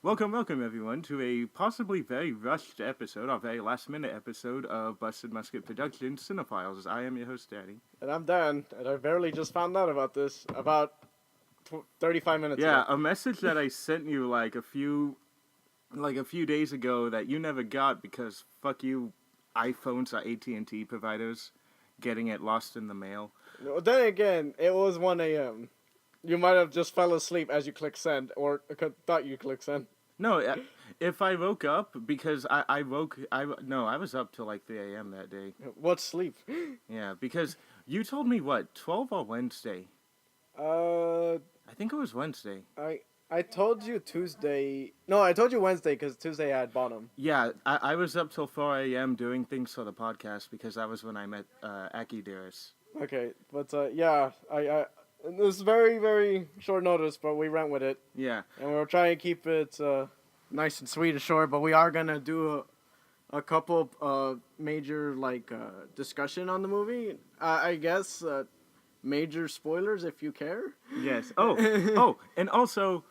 Welcome, everyone, to a possibly very rushed episode, or very last-minute episode of Busted Musket Productions Cinephiles. I am your host, Danny. And I'm Dan, and I barely just found out about this about 35 minutes Yeah, ago. a message that I sent you like a few days ago that you never got because fuck you, iPhones are AT&T providers, getting it lost in the mail. Well, then again, it was 1 a.m. You might have just fell asleep as you click send, or thought you click send. No, if I woke up because I was up till like 3 a.m. that day. What sleep? Yeah, because you told me what 12 or Wednesday. Uh, I think it was Wednesday. I told you Tuesday. No, I told you Wednesday because Tuesday I had bottom. Yeah, I was up till 4 a.m. doing things for the podcast because that was when I met Aki Dearest. Okay, but yeah, it was very, very short notice, but we went with it. Yeah. And we're trying to keep it nice and sweet and short, but we are going to do a couple major discussion on the movie. I guess major spoilers if you care. Yes. Oh, and also,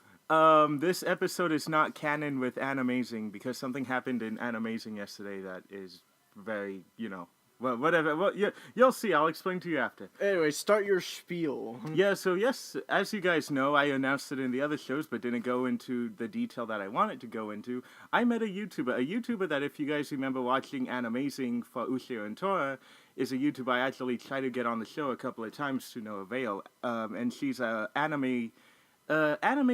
this episode is not canon with Animazing because something happened in Animazing yesterday that is very, well, whatever. Well, yeah, you'll see. I'll explain to you after. Anyway, start your spiel. Yeah, so yes, as you guys know, I announced it in the other shows, but didn't go into the detail that I wanted to go into. I met a YouTuber that, if you guys remember watching Animazing for Ushio and Tora, is a YouTuber I actually tried to get on the show a couple of times to no avail. And she's a anime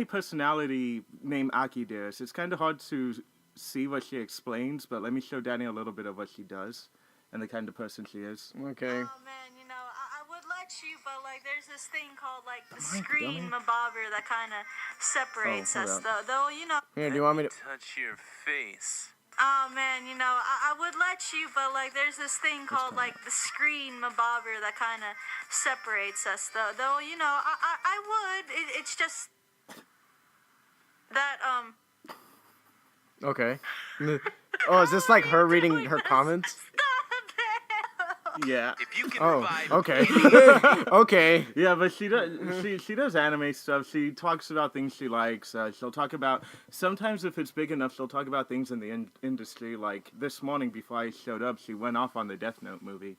personality named Aki Dearest. It's kind of hard to see what she explains, but let me show Danny a little bit of what she does and the kind of person she is. Okay. Oh man, I would let you, but there's this thing called the screen mabobber that kind of separates us. Though Here, do you want me to touch your face? Oh man, I would let you, but there's this thing called the screen mabobber that kind of separates us. Though I would. It's just that Okay. Oh, is this like her reading her comments? Yeah. If you can Oh, provide okay. Okay. Yeah, but she does anime stuff. She talks about things she likes. She'll talk about, sometimes if it's big enough, she'll talk about things in the industry. Like this morning before I showed up, she went off on the Death Note movie.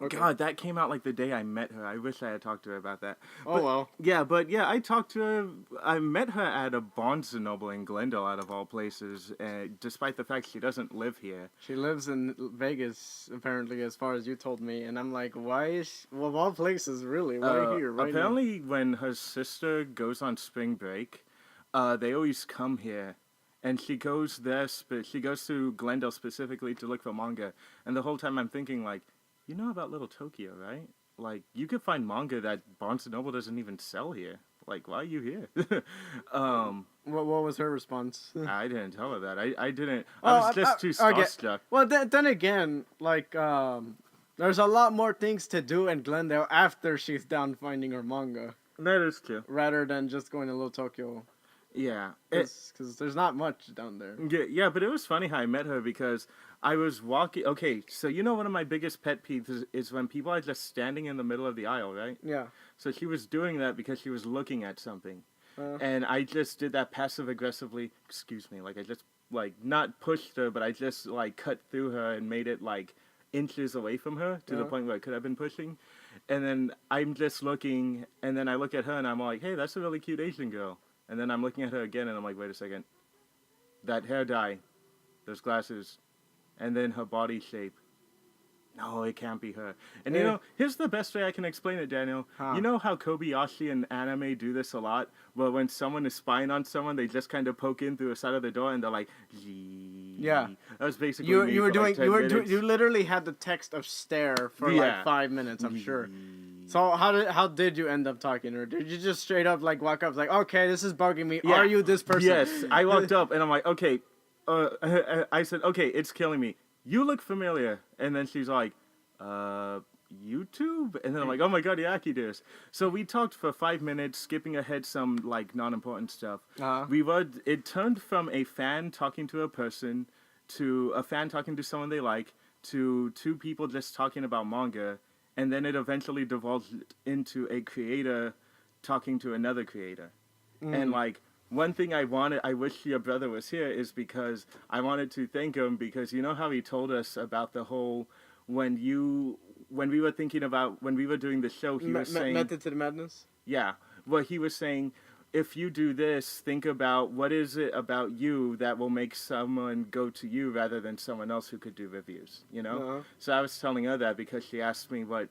Okay. God, that came out like the day I met her. I wish I had talked to her about that. Oh, well. Yeah, I talked to her. I met her at a Barnes & Noble in Glendale, out of all places, despite the fact she doesn't live here. She lives in Vegas, apparently, as far as you told me. And I'm like, why is she... Well, of all places, really? Why here? Right apparently, when her sister goes on spring break, they always come here. And she goes there, she goes to Glendale specifically to look for manga. And the whole time I'm thinking, like, you know about Little Tokyo, right? Like, you could find manga that Barnes & Noble doesn't even sell here. Like, why are you here? What was her response? I didn't tell her that. I didn't. I was just too starstruck. Well, then again, there's a lot more things to do in Glendale after she's done finding her manga. That is true. Rather than just going to Little Tokyo. Yeah. Because there's not much down there. Yeah, but it was funny how I met her because I was walking... Okay, so one of my biggest pet peeves is when people are just standing in the middle of the aisle, right? Yeah. So she was doing that because she was looking at something. And I just did that passive-aggressively... Excuse me. Like, I just, not pushed her, but I just, cut through her and made it, inches away from her to the point where I could have been pushing. And then I'm just looking, and then I look at her, and I'm like, hey, that's a really cute Asian girl. And then I'm looking at her again, and I'm like, wait a second. That hair dye, those glasses, and then her body shape. No, it can't be her. And here's the best way I can explain it, Daniel. Huh. You know how Kobayashi and anime do this a lot? Well, when someone is spying on someone, they just kind of poke in through the side of the door, and they're like, Zee. Yeah. That was basically you literally had the text of stare for 5 minutes, I'm sure. So how did you end up talking to her? Did you just straight up walk up okay, this is bugging me. Yeah. Are you this person? Yes, I walked up and I'm like, okay. I said, okay, it's killing me. You look familiar. And then she's like, YouTube? And then I'm like, oh my god, Aki Dearest. So we talked for 5 minutes, skipping ahead some non-important stuff. It turned from a fan talking to a person to a fan talking to someone they like to two people just talking about manga. And then it eventually devolved into a creator talking to another creator. And one thing I wish your brother was here is because I wanted to thank him because you know how he told us about the whole when we were thinking about when we were doing the show, he was saying Method to the Madness. yeah, well he was saying if you do this, think about what is it about you that will make someone go to you rather than someone else who could do reviews, you know? Uh-huh. So I was telling her that because she asked me what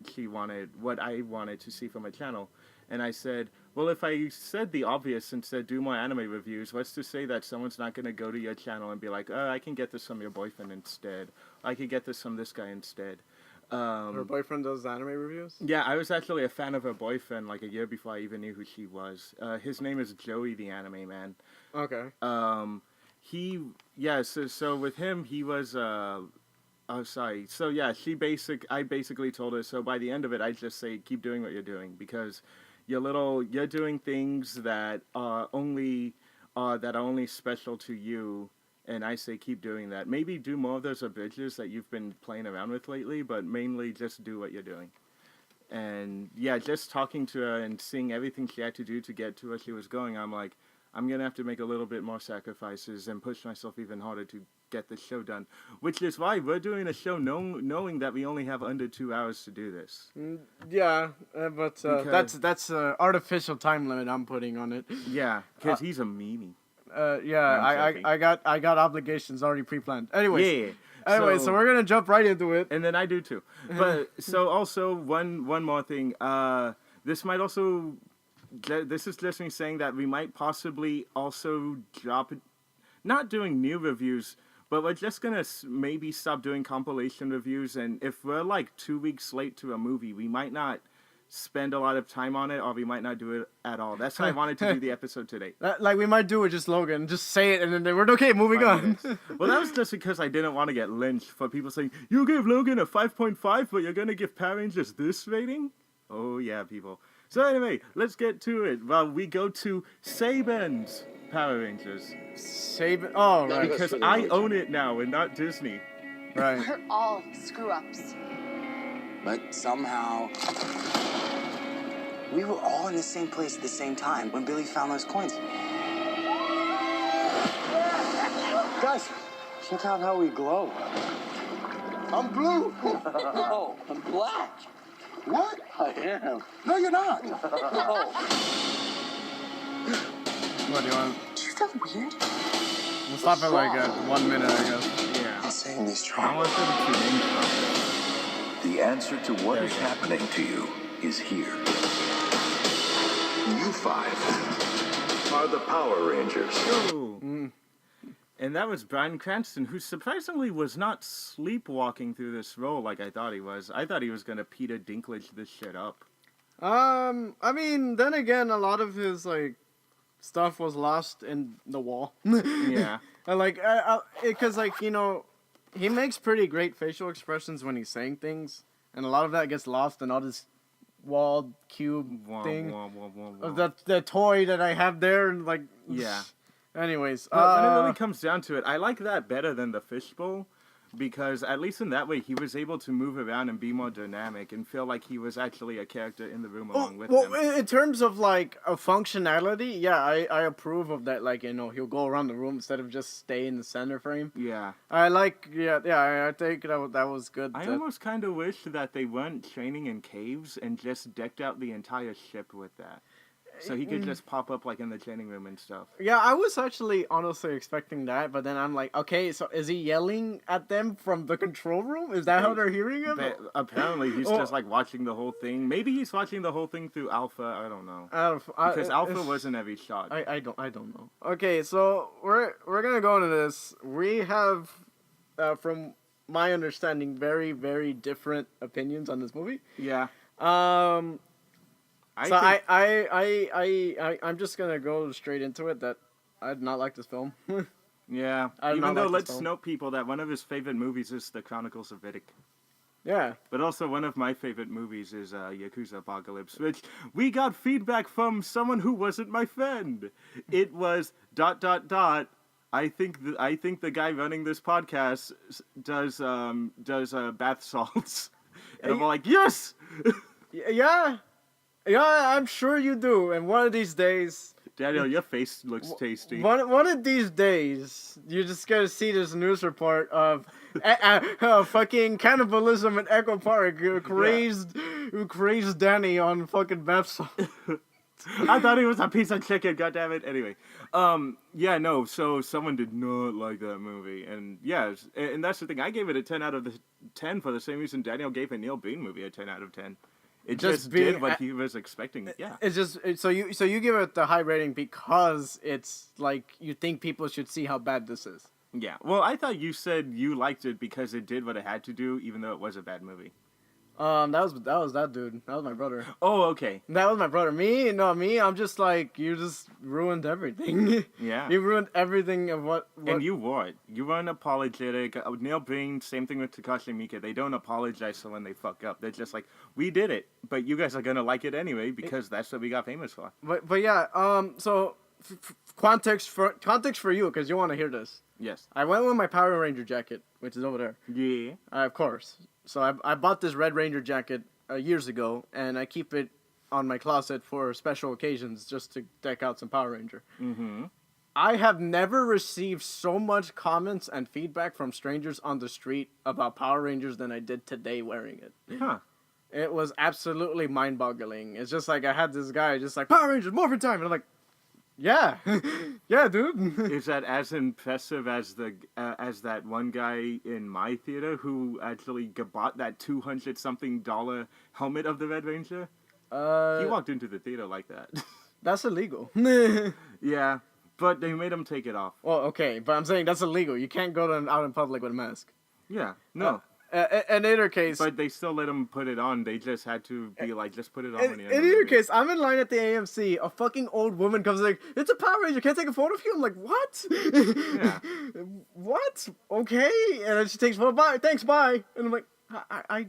I wanted to see from a channel. And I said, well, if I said the obvious and said do more anime reviews, what's to say that someone's not going to go to your channel and be like, oh, I can get this from your boyfriend instead. I could get this from this guy instead. Her boyfriend does anime reviews? Yeah, I was actually a fan of her boyfriend like a year before I even knew who she was. His name is Joey the Anime Man. Okay. So with him, he was, oh, sorry. So yeah, I basically told her, so by the end of it, I just say, keep doing what you're doing because you're doing things that are only special to you. And I say keep doing that. Maybe do more of those abridges that you've been playing around with lately, but mainly just do what you're doing. And yeah, just talking to her and seeing everything she had to do to get to where she was going, I'm like, I'm going to have to make a little bit more sacrifices and push myself even harder to get this show done. Which is why we're doing a show knowing that we only have under 2 hours to do this. Yeah, but that's artificial time limit I'm putting on it. Yeah, because he's a meanie. I got obligations already pre-planned. Anyways, Yeah. so we're gonna jump right into it. And then I do too. But so also one more thing. This is just me saying that we might possibly also drop, not doing new reviews, but we're just gonna maybe stop doing compilation reviews. And if we're like 2 weeks late to a movie, we might not spend a lot of time on it, or we might not do it at all. That's why I wanted to do the episode today. Like we might do with just Logan, just say it, and then we're okay. Moving on. Well, that was just because I didn't want to get lynched for people saying you give Logan a 5.5, but you're gonna give Power Rangers this rating. Oh yeah, people. So anyway, let's get to it. Well, we go to Saban's Power Rangers. Saban. Oh right. Because I own it now and not Disney. Right. We're all screw-ups. But somehow, we were all in the same place at the same time when Billy found those coins. Guys, check out how we glow. I'm blue. No, I'm black. What? I am. No, you're not. No. What do you want? Do you feel weird? We'll stop at like 1 minute, I guess. Yeah. Saying these I strong. want them to name drop The answer to what is happening to you is here. You five are the Power Rangers. it. Oh. And that was Bryan Cranston, who surprisingly was not sleepwalking through this role like I thought he was. I thought he was going to Peter Dinklage this shit up. I mean, then again, a lot of his like stuff was lost in the wall. Yeah. And like, because like he makes pretty great facial expressions when he's saying things, and a lot of that gets lost in all this walled cube thing. The toy that I have there, and like. Yeah. Anyways, But when it really comes down to it, I like that better than the fishbowl, because at least in that way he was able to move around and be more dynamic and feel like he was actually a character in the room along with them. In terms of like a functionality, yeah, I approve of that. Like he'll go around the room instead of just stay in the center frame. Yeah. I like, I think that was good. I almost kind of wish that they weren't training in caves and just decked out the entire ship with that. So he could just pop up like in the training room and stuff. Yeah, I was actually honestly expecting that, but then I'm like, okay, so is he yelling at them from the control room? Is that how they're hearing him? But apparently he's just like watching the whole thing. Maybe he's watching the whole thing through Alpha. I don't know. Because Alpha wasn't every shot. I don't know. Okay, so we're gonna go into this. We have, from my understanding, very very different opinions on this movie. Yeah. I'm just gonna go straight into it that I did not like this film. Yeah. Even though let's note people that one of his favorite movies is The Chronicles of Riddick. Yeah. But also one of my favorite movies is Yakuza Apocalypse, which we got feedback from someone who wasn't my friend. It was ... I think the guy running this podcast does bath salts. And I'm like, yes. Yeah, I'm sure you do. And one of these days, Daniel, your face looks tasty. One of these days, you're just gonna see this news report of fucking cannibalism in Echo Park. Who crazed Danny on fucking bath salt. I thought he was a piece of chicken. God damn it. Anyway, yeah, no. So someone did not like that movie, and yeah, and that's the thing. I gave it a 10 out of 10 for the same reason Daniel gave a Neil Bean movie a 10 out of 10. It just did what he was expecting. Yeah. It's just so you give it the high rating because it's like you think people should see how bad this is. Yeah. Well, I thought you said you liked it because it did what it had to do, even though it was a bad movie. That was that dude. That was my brother. Oh, okay. That was my brother. Me, I'm just like, you just ruined everything. Yeah. You ruined everything of what... And you wore it. You were unapologetic. Neil Bean, same thing with Takashi Miike. They don't apologize for when they fuck up. They're just like, we did it, but you guys are gonna like it anyway because that's what we got famous for. But yeah, so context for you, because you want to hear this. Yes. I went with my Power Ranger jacket, which is over there. Yeah. Of course. So I bought this Red Ranger jacket years ago, and I keep it on my closet for special occasions just to deck out some Power Ranger. Mm-hmm. I have never received so much comments and feedback from strangers on the street about Power Rangers than I did today wearing it. Huh. It was absolutely mind-boggling. It's just like I had this guy just like, Power Rangers, Morphin' Time! And I'm like, yeah. Yeah, dude. Is that as impressive as as that one guy in my theater who actually bought that $200-something helmet of the Red Ranger? He walked into the theater like that. That's illegal. Yeah, but they made him take it off. Well, okay, but I'm saying that's illegal. You can't go out in public with a mask. Yeah, no. In either case... But they still let him put it on. They just had to be like, just put it on. In either case, I'm in line at the AMC. A fucking old woman comes like, it's a Power Ranger. Can't I take a photo of you? I'm like, what? Yeah. What? Okay. And then she takes a photo. Bye. Thanks. Bye. And I'm like, I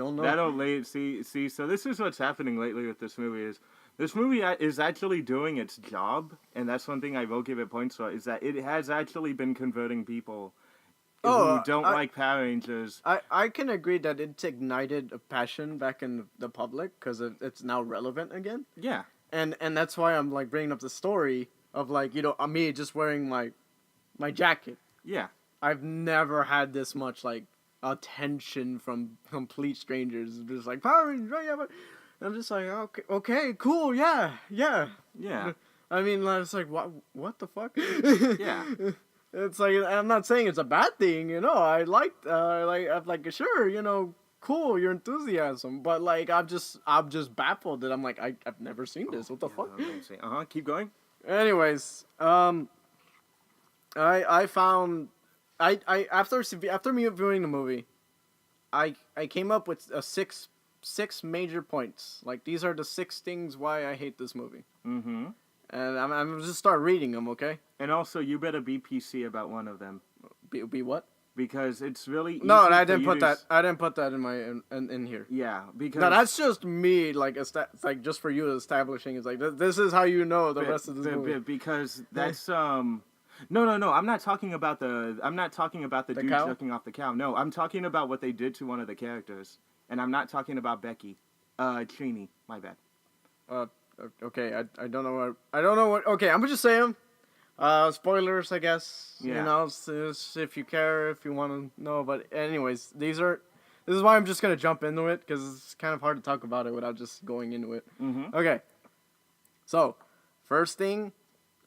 don't know. That'll see. So this is what's happening lately with this movie is this movie is actually doing its job, and that's one thing I will give it points for is that it has actually been converting people who don't like Power Rangers. I can agree that it's ignited a passion back in the public because it's now relevant again. Yeah. And that's why I'm like bringing up the story of like, me just wearing my jacket. Yeah. I've never had this much like attention from complete strangers. Just like Power Rangers, right? Yeah, but I'm just like, okay, cool, yeah. I mean, it's like, what the fuck? Yeah. It's like, I'm not saying it's a bad thing, I liked, I'm like, sure, cool, your enthusiasm, but like, I'm just baffled that I'm like, I've never seen this. What the fuck? Keep going. Anyways, I found, after me viewing the movie, I came up with six major points. Like, these are the 6 things why I hate this movie. Mm-hmm. And I'm just start reading them, okay? And also, you better be PC about one of them. Be what? Because it's really easy I didn't put that. I didn't put that in my in here. Yeah, because no, that's just me. Like it's like just for you establishing. It's like this is how you know the rest of the movie. Because that's No. I'm not talking about the dude cow? jerking off the cow. No, I'm talking about what they did to one of the characters, and I'm not talking about Becky. Trini. My bad. Okay, I don't know what. Okay, I'm gonna just say them. Spoilers, I guess. Yeah. If you care, if you want to know. But anyways, this is why I'm just gonna jump into it because it's kind of hard to talk about it without just going into it. Mm-hmm. Okay. So, first thing,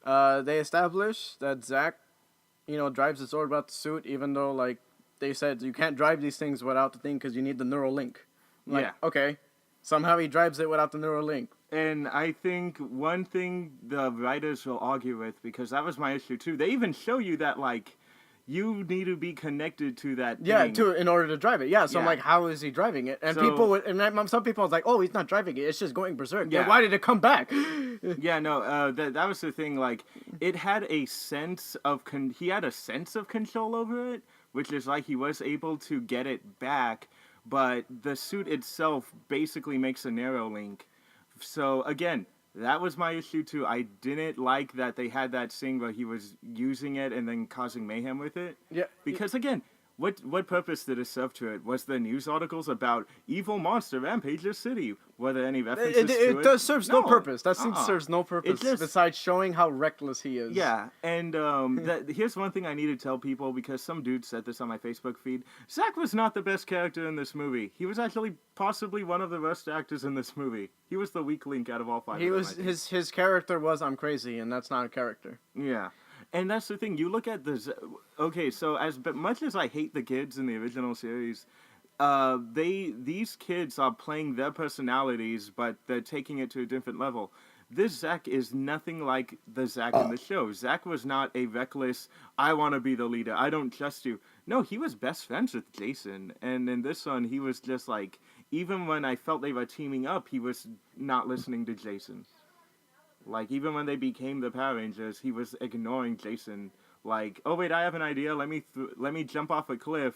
they established that Zack, drives the sword without the suit, even though like they said you can't drive these things without the thing because you need the neural link. Like, yeah. Okay. Somehow he drives it without the neural link. And I think one thing the writers will argue with, because that was my issue too, they even show you that, like, you need to be connected to that thing. In order to drive it. Yeah, so I'm Yeah. like, how is he driving it? And some people was like, oh, he's not driving it, it's just going berserk. Yeah. Then why did it come back? Yeah, no, that was the thing, like, it had a sense of, he had a sense of control over it, which is like he was able to get it back, but the suit itself basically makes a narrow link. So, again, that was my issue, too. I didn't like that they had that scene where he was using it and then causing mayhem with it. Yeah. Because, again, what purpose did it serve to it? Was there news articles about evil monster rampages city? Were there any references to it? It does serves no purpose. That scene Uh-uh. serves no purpose just- besides showing how reckless he is. Yeah, and here's one thing I need to tell people, because some dude said this on my Facebook feed. Zack was not the best character in this movie. He was actually possibly one of the worst actors in this movie. He was the weak link out of all five. He of them, was I think. his character was I'm crazy, and that's not a character. Yeah. And that's the thing. You look at okay, so much as I hate the kids in the original series, these kids are playing their personalities, but they're taking it to a different level. This Zack is nothing like the Zack in the show. Zack was not a reckless, I want to be the leader, I don't trust you. No, he was best friends with Jason. And in this one, he was just like, even when I felt they were teaming up, he was not listening to Jason. Like, even when they became the Power Rangers, he was ignoring Jason. Like, oh wait, I have an idea. Let me jump off a cliff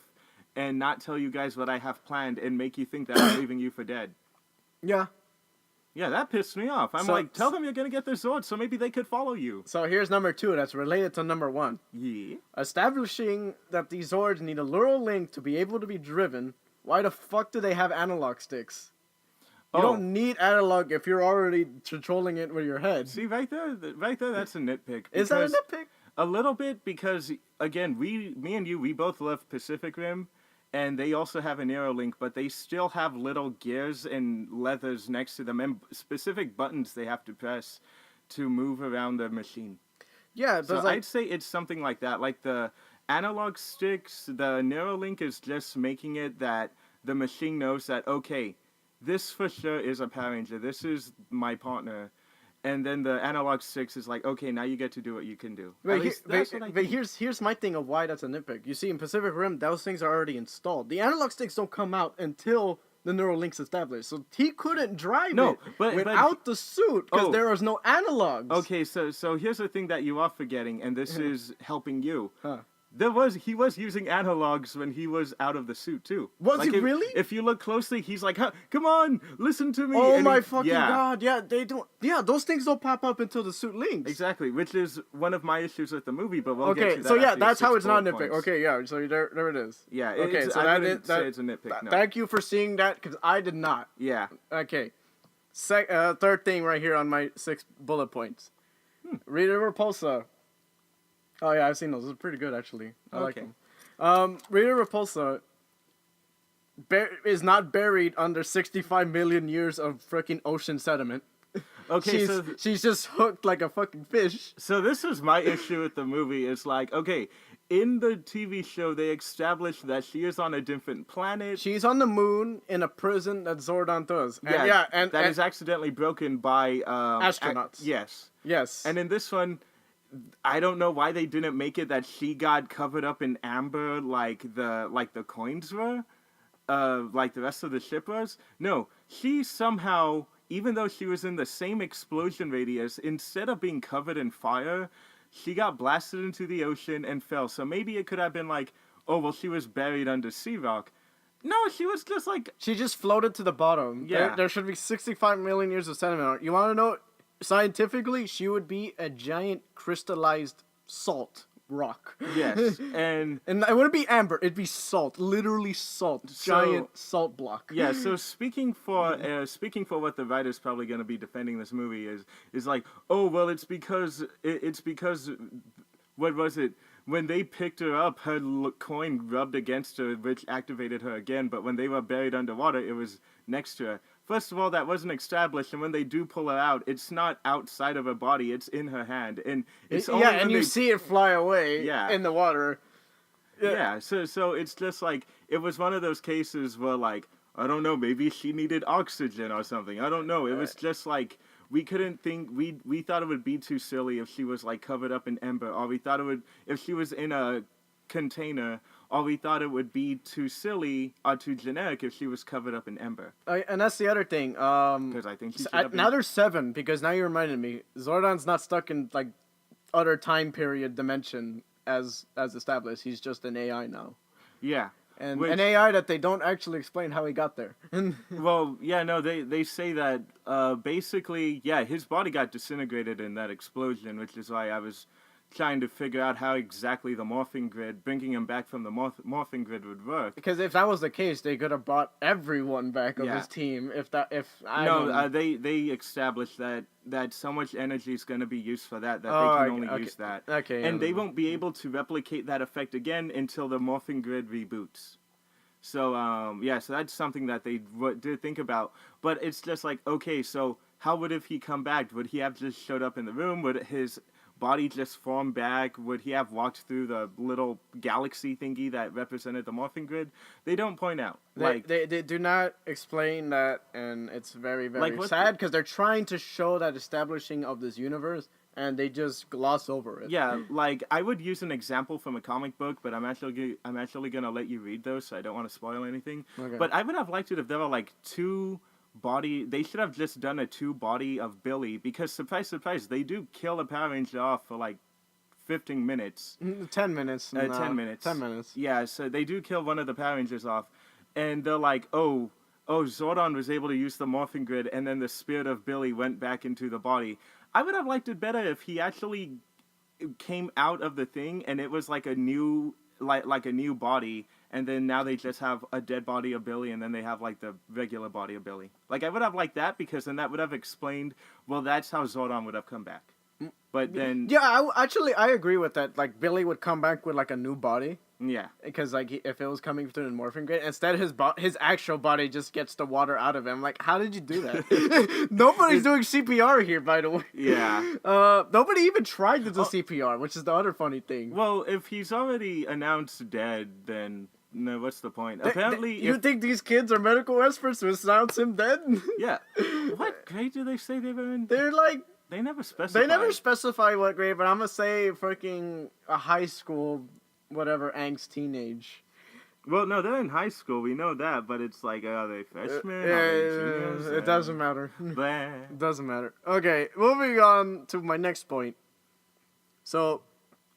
and not tell you guys what I have planned and make you think that I'm leaving you for dead. Yeah. Yeah, that pissed me off. I'm like, tell them you're gonna get their Zords so maybe they could follow you. So here's number 2 that's related to number 1. Yeah. Establishing that these Zords need a neural link to be able to be driven. Why the fuck do they have analog sticks? You don't need analog if you're already controlling it with your head. See, right there, that's a nitpick. Is that a nitpick? A little bit, because, again, me and you, we both left Pacific Rim, and they also have an arrow link, but they still have little gears and levers next to them, and specific buttons they have to press to move around the machine. Yeah, So I'd say it's something like that. Like the analog sticks, the Neuralink is just making it that the machine knows that, okay, this for sure is a Power Ranger. This is my partner. And then the analog sticks is like, okay, now you get to do what you can do. But here's my thing of why that's a nitpick. You see, in Pacific Rim, those things are already installed. The analog sticks don't come out until the neural link's established. So he couldn't drive it without the suit because there was no analogs. Okay, so here's the thing that you are forgetting, and this is helping you. Huh. He was using analogs when he was out of the suit too. Was he really? If you look closely, he's like, "Come on, listen to me." Oh and my fucking god! Yeah, they don't. Yeah, those things don't pop up until the suit links. Exactly, which is one of my issues with the movie. But we'll get to that. So yeah, after that's how it's not bullet nitpick. points. Okay, yeah. So there it is. Yeah. Okay, so I wouldn't say it's a nitpick. No. Thank you for seeing that because I did not. Yeah. Okay. Third thing right here on my 6 bullet points. Rita Repulsa. Oh yeah, I've seen those. Those are pretty good actually. I like them. Rita Repulsa is not buried under 65 million years of freaking ocean sediment. Okay, she's just hooked like a fucking fish. So this is my issue with the movie. It's like, okay, in the TV show, they established that she is on a different planet. She's on the moon in a prison that Zordon does. And that is accidentally broken by astronauts. Yes. And in this one, I don't know why they didn't make it that she got covered up in amber like the coins were, like the rest of the ship was. No, she somehow, even though she was in the same explosion radius, instead of being covered in fire, she got blasted into the ocean and fell. So maybe it could have been like, oh well, she was buried under sea rock. No, she was just like, she just floated to the bottom. Yeah, there should be 65 million years of sediment. You want to know? Scientifically, she would be a giant crystallized salt rock. Yes, and it wouldn't be amber; it'd be salt, literally salt, giant salt block. Yeah. So speaking for what the writer's probably going to be defending this movie is like, oh well, it's because what was it? When they picked her up, her coin rubbed against her, which activated her again. But when they were buried underwater, it was next to her. First of all, that wasn't established, and when they do pull her out, it's not outside of her body; it's in her hand, and it's and you see it fly away. In the water. Yeah. So it's just like it was one of those cases where, like, I don't know, maybe she needed oxygen or something. I don't know. It was just like we couldn't think. We thought it would be too silly if she was like covered up in ember, or we thought it would if she was in a container, or we thought it would be too silly or too generic if she was covered up in ember. And that's the other thing. Because I think now there's 7, because now you reminded me. Zordon's not stuck in like other time period dimension as established. He's just an AI now. Yeah. And an AI that they don't actually explain how he got there. Well, yeah, no, they say that basically, yeah, his body got disintegrated in that explosion, which is why I was trying to figure out how exactly the morphing grid, bringing him back from the morphing grid would work. Because if that was the case, they could have brought everyone back of Yeah. his team. They established that so much energy is going to be used for that they Oh, can only okay. use that. Okay, And yeah, they then. won't be able to replicate that effect again until the morphing grid reboots. So, so that's something that they did think about. But it's just like, okay, so how would if he come back? Would he have just showed up in the room? Would his body just form back? Would he have walked through the little galaxy thingy that represented the morphing grid? They don't point out. They do not explain that, and it's very, very Like, what sad because they're trying to show that establishing of this universe, and they just gloss over it. Yeah, like I would use an example from a comic book, but I'm actually gonna let you read those, so I don't want to spoil anything. Okay. But I would have liked it if there were like two body. They should have just done a two body of Billy, because surprise, surprise, they do kill a Power Ranger off for like 15 minutes. 10 minutes. 10 minutes. 10 minutes. Yeah, so they do kill one of the Power Rangers off, and they're like, oh, Zordon was able to use the morphing grid, and then the spirit of Billy went back into the body. I would have liked it better if he actually came out of the thing, and it was like a new, like a new body, and then now they just have a dead body of Billy, and then they have like the regular body of Billy. Like I would have liked that, because then that would have explained, well, that's how Zordon would have come back. But then, Yeah, I agree with that. Like, Billy would come back with, like, a new body. yeah. Because, like, if it was coming through the morphing grid, instead his actual body just gets the water out of him. Like, how did you do that? Nobody's doing CPR here, by the way. Yeah. Nobody even tried to do CPR, which is the other funny thing. Well, if he's already announced dead, then no, what's the point? Apparently, you think these kids are medical experts to announce him dead? yeah. What grade do they say they were in? They're like, They never specify. they never specify what grade, but I'm gonna say freaking a high school, whatever, angst teenage. Well, no, they're in high school. We know that, but it's like, are they freshmen? Are they Yeah, juniors? it doesn't matter. Blah. It doesn't matter. Okay, moving on to my next point. So,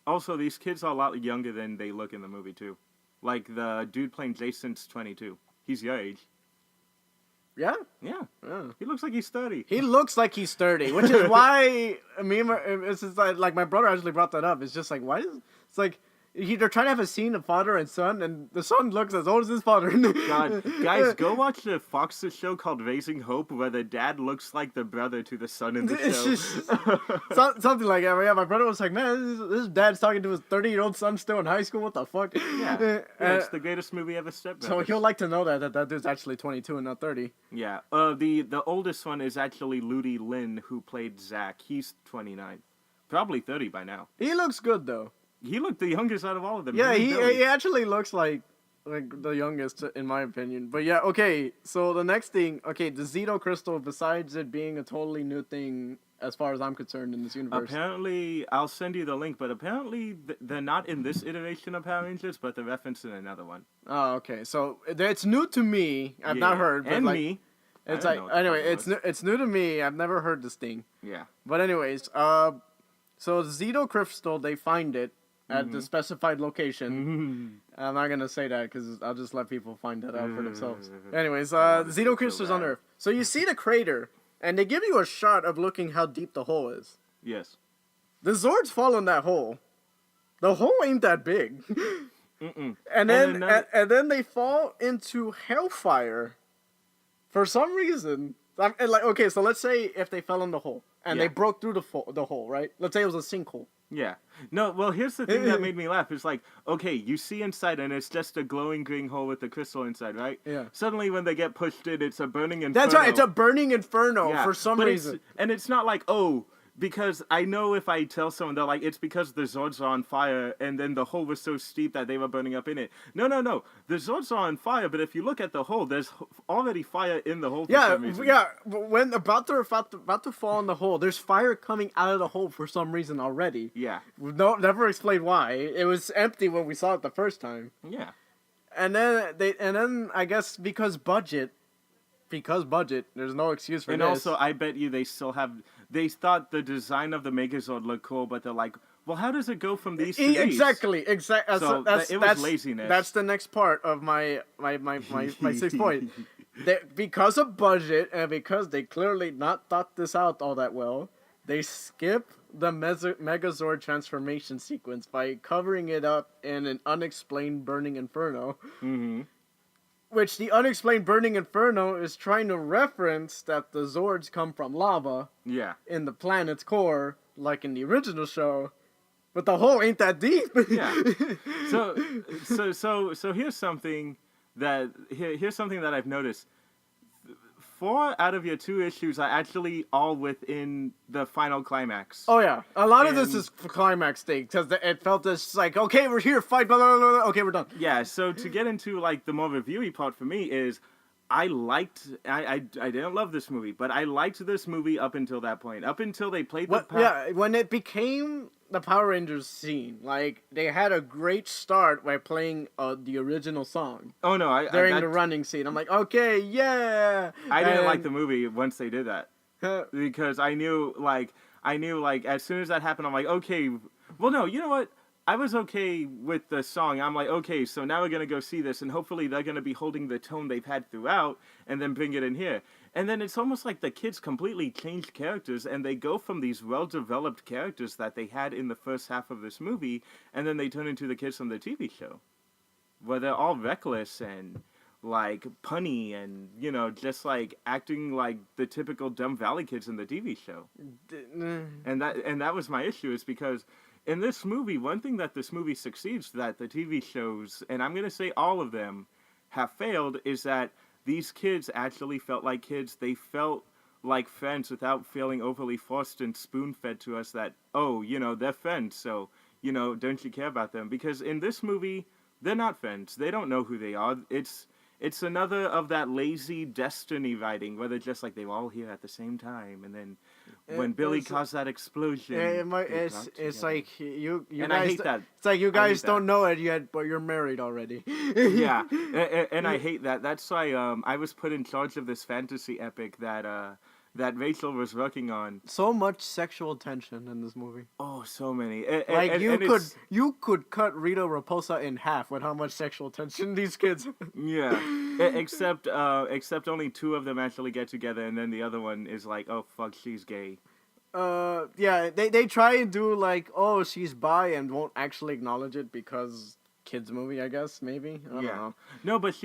Also, these kids are a lot younger than they look in the movie too. Like the dude playing Jason's 22. He's your age. yeah. Yeah. Yeah. He looks like he's 30. He looks like he's 30, which is why it's just like my brother actually brought that up. It's just like, why is it's like they're trying to have a scene of father and son, and the son looks as old as his father. God, guys, go watch the Fox show called Raising Hope, where the dad looks like the brother to the son in the It's show. something like that. But yeah, my brother was like, man, this dad's talking to his 30-year-old son still in high school. What the fuck? Yeah, it's the greatest movie ever. Step So Brothers. he'll like to know that dude's actually 22 and not 30. Yeah. The oldest one is actually Ludi Lin, who played Zack. He's 29, probably 30 by now. He looks good though. He looked the youngest out of all of them. Yeah, Him and Billy. he actually looks like the youngest in my opinion. But yeah, okay. So the next thing, okay, the Zito crystal, besides it being a totally new thing as far as I'm concerned in this universe. Apparently, I'll send you the link, but apparently they're not in this iteration of Power Rangers, but they're referenced in another one. Oh, okay. So it's new to me. I've not heard. But And like, me. It's I like didn't know what the anyway, fuck it it's new to me. I've never heard this thing. Yeah. But anyways, so the Zito crystal, they find it at the specified location. I'm not gonna say that because I'll just let people find that out for themselves. Anyways, the Zito crystal's on Earth. So you see the crater, and they give you a shot of looking how deep the hole is. Yes. The Zords fall in that hole. The hole ain't that big. Mm-mm. And then another- and then they fall into hellfire. For some reason, and like, okay, so let's say if they fell in the hole and they Yeah. broke through the hole, right? Let's say it was a sinkhole. Yeah. No, well, here's the thing that made me laugh. It's like, okay, you see inside, and it's just a glowing green hole with the crystal inside, right? Yeah. Suddenly, when they get pushed in, it's a burning inferno. That's right. It's a burning inferno Yeah, for some but reason. and it's not like, oh, because I know if I tell someone, they're like, it's because the Zords are on fire, and then the hole was so steep that they were burning up in it. No. The Zords are on fire, but if you look at the hole, there's already fire in the hole for Yeah, some reason. yeah. When about to fall in the hole, there's fire coming out of the hole for some reason already. Yeah. No, never explained why. It was empty when we saw it the first time. Yeah. And then I guess because budget, there's no excuse for And this. also, I bet you they thought the design of the Megazord looked cool, but they're like, well, how does it go from these to these? Exactly. So it was laziness. That's the next part of my 6th point. Because of budget and because they clearly not thought this out all that well, they skip the Megazord transformation sequence by covering it up in an unexplained burning inferno. Mm-hmm. Which the unexplained burning inferno is trying to reference that the Zords come from lava Yeah. in the planet's core, like in the original show. But the hole ain't that deep. Yeah. So here's something here's something that I've noticed. 4 out of your 2 issues are actually all within the final climax. Oh yeah, a lot of this And- is climax state because it felt this like, okay, we're here, fight, blah, blah, blah, blah, okay, we're done. Yeah, so to get into like the more reviewy part for me is I didn't love this movie, but I liked this movie up until that point. Up until they played When it became the Power Rangers scene, like they had a great start by playing the original song Oh no, during the running scene. I'm like, okay, yeah. I didn't like the And- movie once they did that. Because I knew like as soon as that happened I'm like, okay, well no, you know what? I was okay with the song. I'm like, okay, so now we're going to go see this, and hopefully they're going to be holding the tone they've had throughout, and then bring it in here. And then it's almost like the kids completely changed characters, and they go from these well-developed characters that they had in the first half of this movie, and then they turn into the kids from the TV show. Where they're all reckless and, like, punny, and, you know, just, like, acting like the typical dumb Valley kids in the TV show. And that was my issue, is because in this movie, one thing that this movie succeeds that the TV shows, and I'm going to say all of them, have failed, is that these kids actually felt like kids. They felt like friends without feeling overly forced and spoon-fed to us that, oh, you know, they're friends, so, you know, don't you care about them? Because in this movie, they're not friends. They don't know who they are. It's another of that lazy destiny writing where they're just like, they were all here at the same time, and then when Billy caused that explosion, it's like you and guys. I hate that. It's like you I guys hate don't that. know it yet, but you're married already. Yeah, and I hate that. That's why I was put in charge of this fantasy epic that Rachel was working on. So much sexual tension in this movie. Oh, so many. Like and you could cut Rita Raposa in half with how much sexual tension these kids. Yeah, except only 2 of them actually get together, and then the other one is like, oh fuck, she's gay. Yeah, they try and do like, oh, she's bi, and won't actually acknowledge it because kids movie, I guess, maybe. I don't know. No, but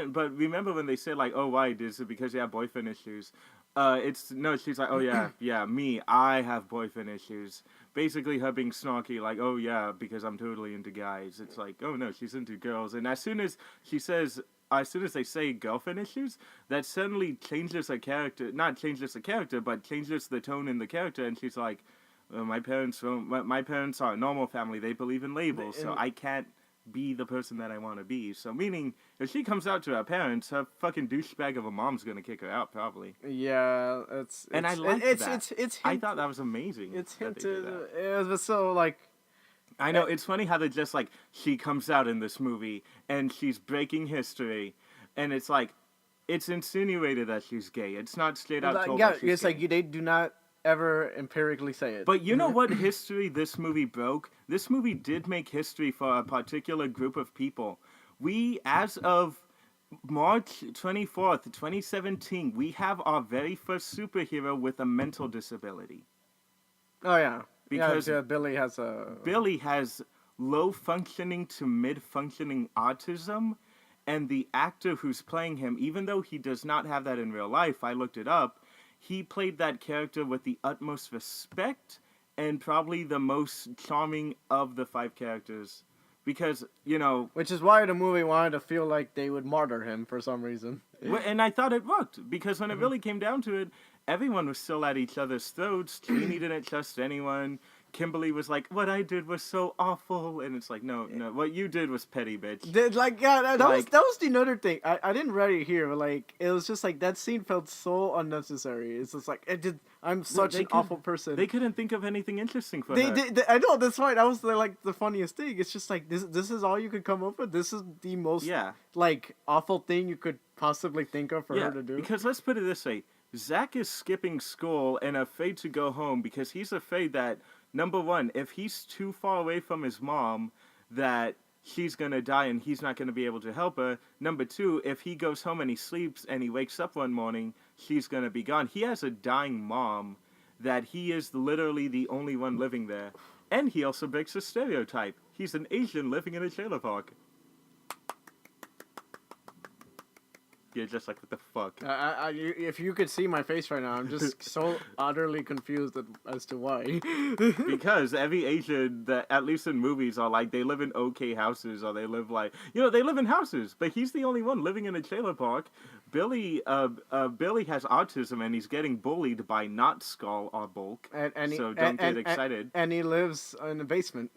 but remember when they said like, oh, why? Is it because you have boyfriend issues? She's like, oh yeah, me, I have boyfriend issues. Basically her being snarky, like, oh yeah, because I'm totally into guys. It's like, oh no, she's into girls. And as soon as they say girlfriend issues, that suddenly changes her character. Not changes the character, but changes the tone in the character. And she's like, my parents are a normal family. They believe in labels, so I can't be the person that I want to be. So meaning, if she comes out to her parents, her fucking douchebag of a mom's gonna kick her out probably. Yeah, I like that. It's I thought that was amazing. it's that they did hinted. that. It was so like. I know, it's funny how they're just like, she comes out in this movie and she's breaking history, and it's like, it's insinuated that she's gay. It's not straight out told that she's it's gay. like they do not ever empirically say it. But you know what history this movie broke? This movie did make history for a particular group of people. We, as of March 24th, 2017, we have our very first superhero with a mental disability. Oh yeah, Because Billy has a. Billy has low functioning to mid functioning autism, and the actor who's playing him, even though he does not have that in real life, I looked it up, he played that character with the utmost respect and probably the most charming of the 5 characters. Because, you know... Which is why the movie wanted to feel like they would martyr him for some reason. And I thought it worked, because when it really came down to it, everyone was still at each other's throats. Trini didn't trust anyone. Kimberly was like, what I did was so awful. And it's like, no, what you did was petty, bitch. That was the another thing. I didn't write it here, but like it was just like that scene felt so unnecessary. It's just like I'm such an awful person. They couldn't think of anything interesting for her. I know, that's why that was the funniest thing. It's just like this is all you could come up with. This is the most like awful thing you could possibly think of for her to do. Because let's put it this way. Zach is skipping school and afraid to go home because he's afraid that, number one, if he's too far away from his mom, that she's going to die and he's not going to be able to help her. Number two, if he goes home and he sleeps and he wakes up one morning, she's going to be gone. He has a dying mom that he is literally the only one living there. And he also breaks a stereotype. He's an Asian living in a trailer park. You're just like, what the fuck? If you could see my face right now, I'm just so utterly confused as to why. Because every Asian, that at least in movies, are like, they live in okay houses, or they live like, they live in houses. But he's the only one living in a trailer park. Billy has autism, and he's getting bullied by not Skull or Bulk. So don't get excited. And he lives in the basement.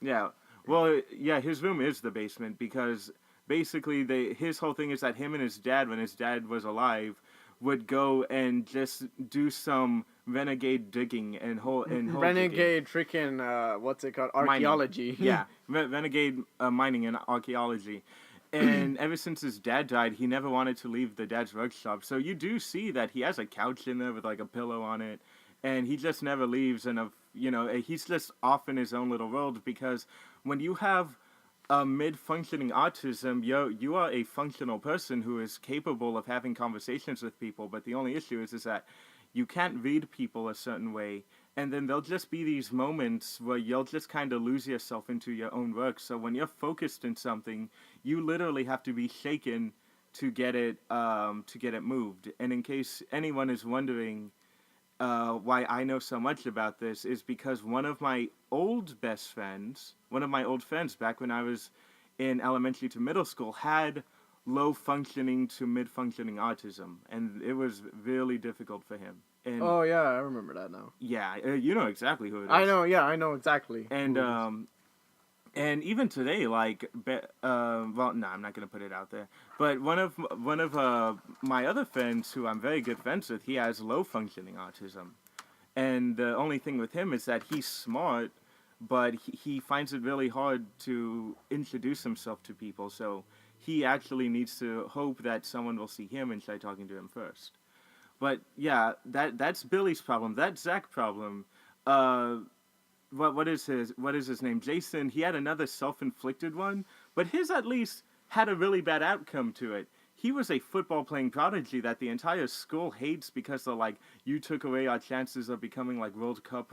Yeah. Well, yeah, his room is the basement because basically his whole thing is that him and his dad, when his dad was alive, would go and just do some renegade digging and hole renegade freaking what's it called, archaeology. Mining. Yeah, renegade mining and archaeology. And ever since his dad died, he never wanted to leave the dad's workshop. So you do see that he has a couch in there with like a pillow on it, and he just never leaves. And he's just off in his own little world, because when you have mid-functioning autism, you are a functional person who is capable of having conversations with people, but the only issue is that you can't read people a certain way, and then there'll just be these moments where you'll just kind of lose yourself into your own work. So when you're focused in something, you literally have to be shaken to get it moved. And in case anyone is wondering why I know so much about this, is because one of my old friends back when I was in elementary to middle school had low functioning to mid functioning autism, and it was really difficult for him. And oh yeah, I remember that now. Yeah, you know exactly who it is. I know exactly. And even today, like, I'm not gonna put it out there. But one of my other friends, who I'm very good friends with, he has low functioning autism, and the only thing with him is that he's smart, but he finds it really hard to introduce himself to people. So he actually needs to hope that someone will see him and try talking to him first. But yeah, that's Billy's problem. That's Zach's problem. What is his name? Jason. He had another self-inflicted one, but his at least had a really bad outcome to it. He was a football-playing prodigy that the entire school hates because they're like, you took away our chances of becoming like World Cup,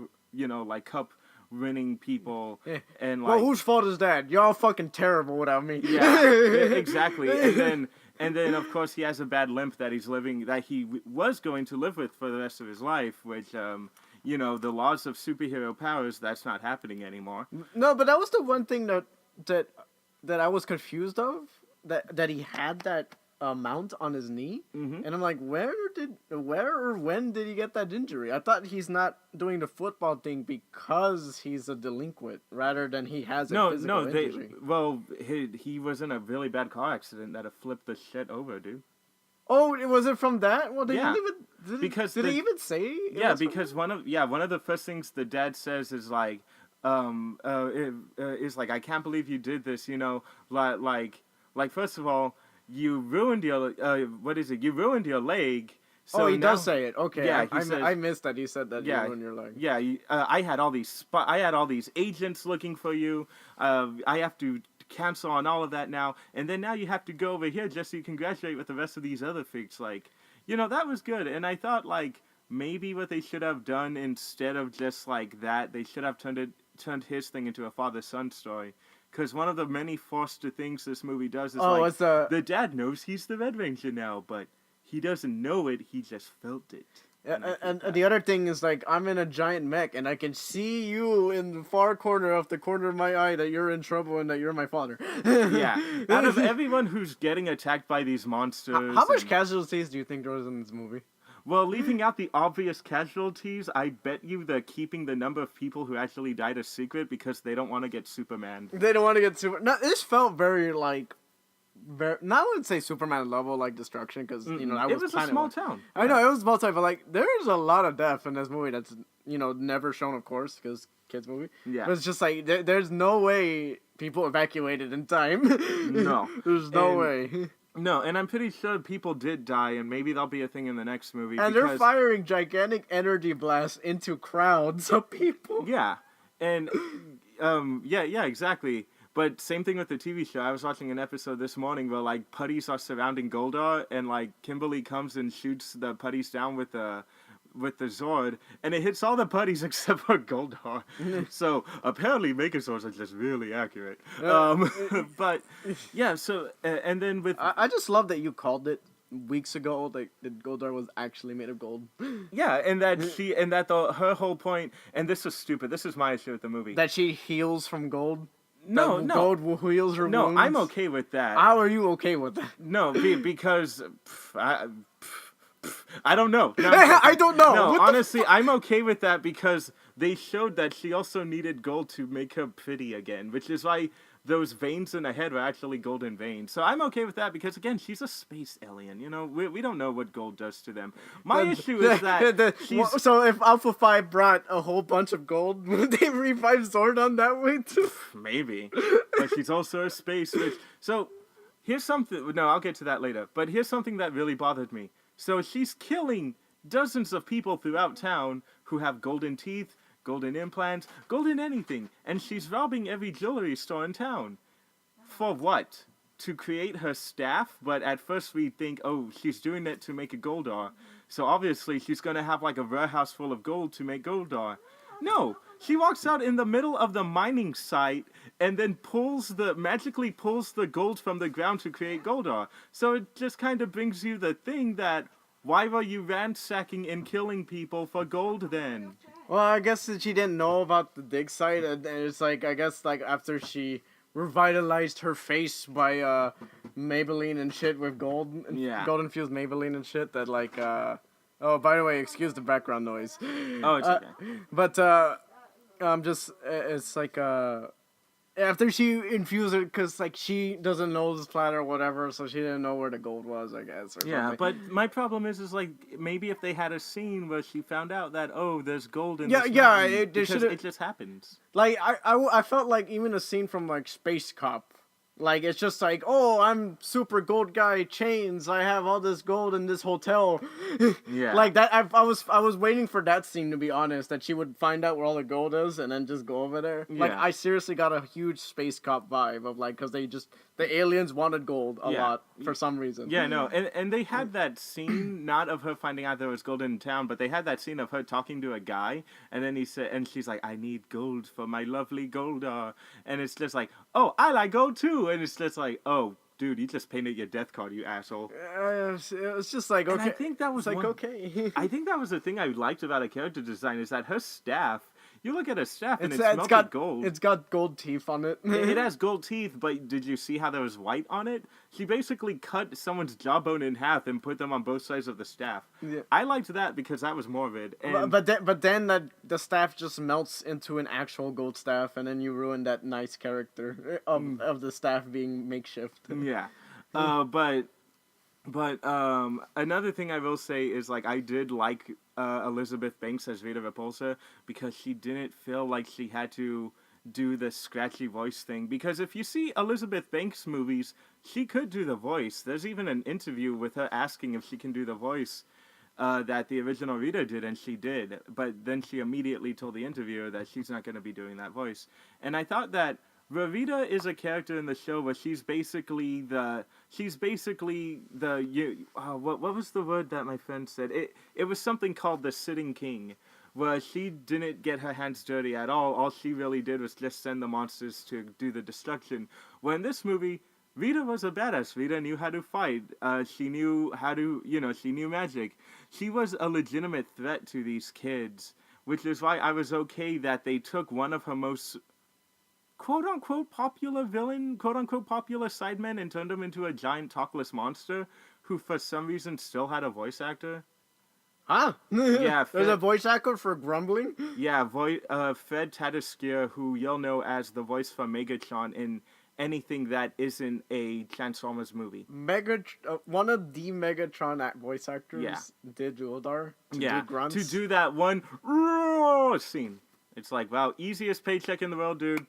cup-winning people. Yeah. And like, well, whose fault is that? Y'all fucking terrible without me. Yeah, exactly. And then of course he has a bad limp that he was going to live with for the rest of his life, which the laws of superhero powers, that's not happening anymore. No, but that was the one thing that I was confused of, that he had that mount on his knee, and I'm like, where or when did he get that injury? I thought he's not doing the football thing because he's a delinquent, rather than he has a physical injury. He was in a really bad car accident that flipped the shit over, dude. Oh, was it from that? Well, did he even say? Yeah, because one of the first things the dad says is like, I can't believe you did this. Like first of all, you ruined your You ruined your leg. So he does say it. Okay, yeah, I missed that he said that. You ruined your leg. Yeah, I had all these agents looking for you. I have to cancel on all of that now, and then now you have to go over here just so you can graduate with the rest of these other freaks. Like, that was good, and I thought like maybe what they should have done instead of just like that, they should have turned his thing into a father-son story. Because one of the many foster things this movie does is the dad knows he's the Red Ranger now, but he doesn't know it. He just felt it. And the other thing is, like, I'm in a giant mech, and I can see you in the far corner of my eye that you're in trouble and that you're my father. Yeah. Out of everyone who's getting attacked by these monsters... How much casualties do you think there was in this movie? Well, leaving out the obvious casualties, I bet you they're keeping the number of people who actually died a secret because they don't want to get Superman. They don't want to get Superman. No, this felt very, like... not would say Superman level like destruction, because that it was a small town. I know it was a small town, but like there's a lot of death in this movie that's never shown, of course, because kids movie. Yeah, but it's just like there's no way people evacuated in time. No, there's no way. No, and I'm pretty sure people did die, and maybe that'll be a thing in the next movie. And they're firing gigantic energy blasts into crowds of people. Yeah, and yeah, exactly. But same thing with the TV show. I was watching an episode this morning where, like, putties are surrounding Goldar, and, like, Kimberly comes and shoots the putties down with with the Zord, and it hits all the putties except for Goldar. So apparently Megazords are just really accurate. But yeah, so and then with I just love that you called it weeks ago that Goldar was actually made of gold. yeah, and that her whole point, and this is stupid. This is my issue with the movie. That she heals from gold. No, That no, gold heals her no. wounds. I'm okay with that. How are you okay with that? No, because I don't know. No, I don't know. No, What the honestly, I'm okay with that because they showed that she also needed gold to make her pretty again, which is why those veins in her head were actually golden veins. So I'm okay with that because, again, she's a space alien. You know, we don't know what gold does to them. My issue is that she's... So if Alpha 5 brought a whole bunch of gold, would they revive Zordon that way too? Maybe. But she's also a space witch. So here's something... No, I'll get to that later. But here's something that really bothered me. So she's killing dozens of people throughout town who have golden teeth, golden implants, golden anything, and she's robbing every jewelry store in town. For what? To create her staff? But at first we think, oh, she's doing it to make a Goldar. So obviously she's gonna have like a warehouse full of gold to make Goldar. No, she walks out in the middle of the mining site and then magically pulls the gold from the ground to create Goldar. So it just kind of brings you the thing that, why were you ransacking and killing people for gold then? Well, I guess that she didn't know about the dig site, and it's like, I guess, like, after she revitalized her face by, Maybelline and shit with gold, Yeah. gold-infused Maybelline and shit, that, like, oh, by the way, excuse the background noise. Oh, it's okay. But, it's like, after she infused it, because, like, she doesn't know this planet or whatever, so she didn't know where the gold was, I guess, or Yeah, something. but my problem is like, maybe if they had a scene where she found out that, oh, there's gold in Yeah, this yeah, mountain, they because should've- it just happens. Like, I felt like even a scene from, like, Space Cop. Like, it's just like, oh, I'm super gold guy, chains, I have all this gold in this hotel. Yeah. Like, that, I was waiting for that scene, to be honest, that she would find out where all the gold is and then just go over there. Like, Yeah. I seriously got a huge Space Cop vibe of, like, because the aliens wanted gold a lot for some reason. Yeah, no, and they had that scene, not of her finding out there was gold in town, but they had that scene of her talking to a guy, and then and she's like, I need gold for my lovely Goldar, and it's just like, oh, I like gold too, and it's just like, oh, dude, you just painted your death card, you asshole. It's just like, okay. And I think that was like, one- okay. I think that was the thing I liked about her character design, is that her staff, you look at her staff and it's it's melted gold. It's got gold teeth on it. It has gold teeth, but did you see how there was white on it? She basically cut someone's jawbone in half and put them on both sides of the staff. Yeah. I liked that because that was morbid. And But then the staff just melts into an actual gold staff, and then you ruin that nice character of the staff being makeshift. yeah, but another thing I will say is, like, I did like Elizabeth Banks as Rita Repulsa because she didn't feel like she had to do the scratchy voice thing. Because if you see Elizabeth Banks movies, she could do the voice. There's even an interview with her asking if she can do the voice that the original Rita did, and she did. But then she immediately told the interviewer that she's not going to be doing that voice. And I thought that Rita is a character in the show where she's basically the what was the word that my friend said? It was something called the sitting king, where she didn't get her hands dirty at all. All she really did was just send the monsters to do the destruction. Where in this movie, Rita was a badass. Rita knew how to fight. She knew how to, she knew magic. She was a legitimate threat to these kids, which is why I was okay that they took one of her most quote-unquote popular villain, quote-unquote popular sideman, and turned him into a giant talkless monster who for some reason still had a voice actor. Huh? Yeah, There's a voice actor for Grumbling? Yeah, Fred Tatasciore, who you'll know as the voice for Megatron in anything that isn't a Transformers movie. One of the Megatron voice actors did Goldar to do grunts. To do that one scene. It's like, wow, easiest paycheck in the world, dude.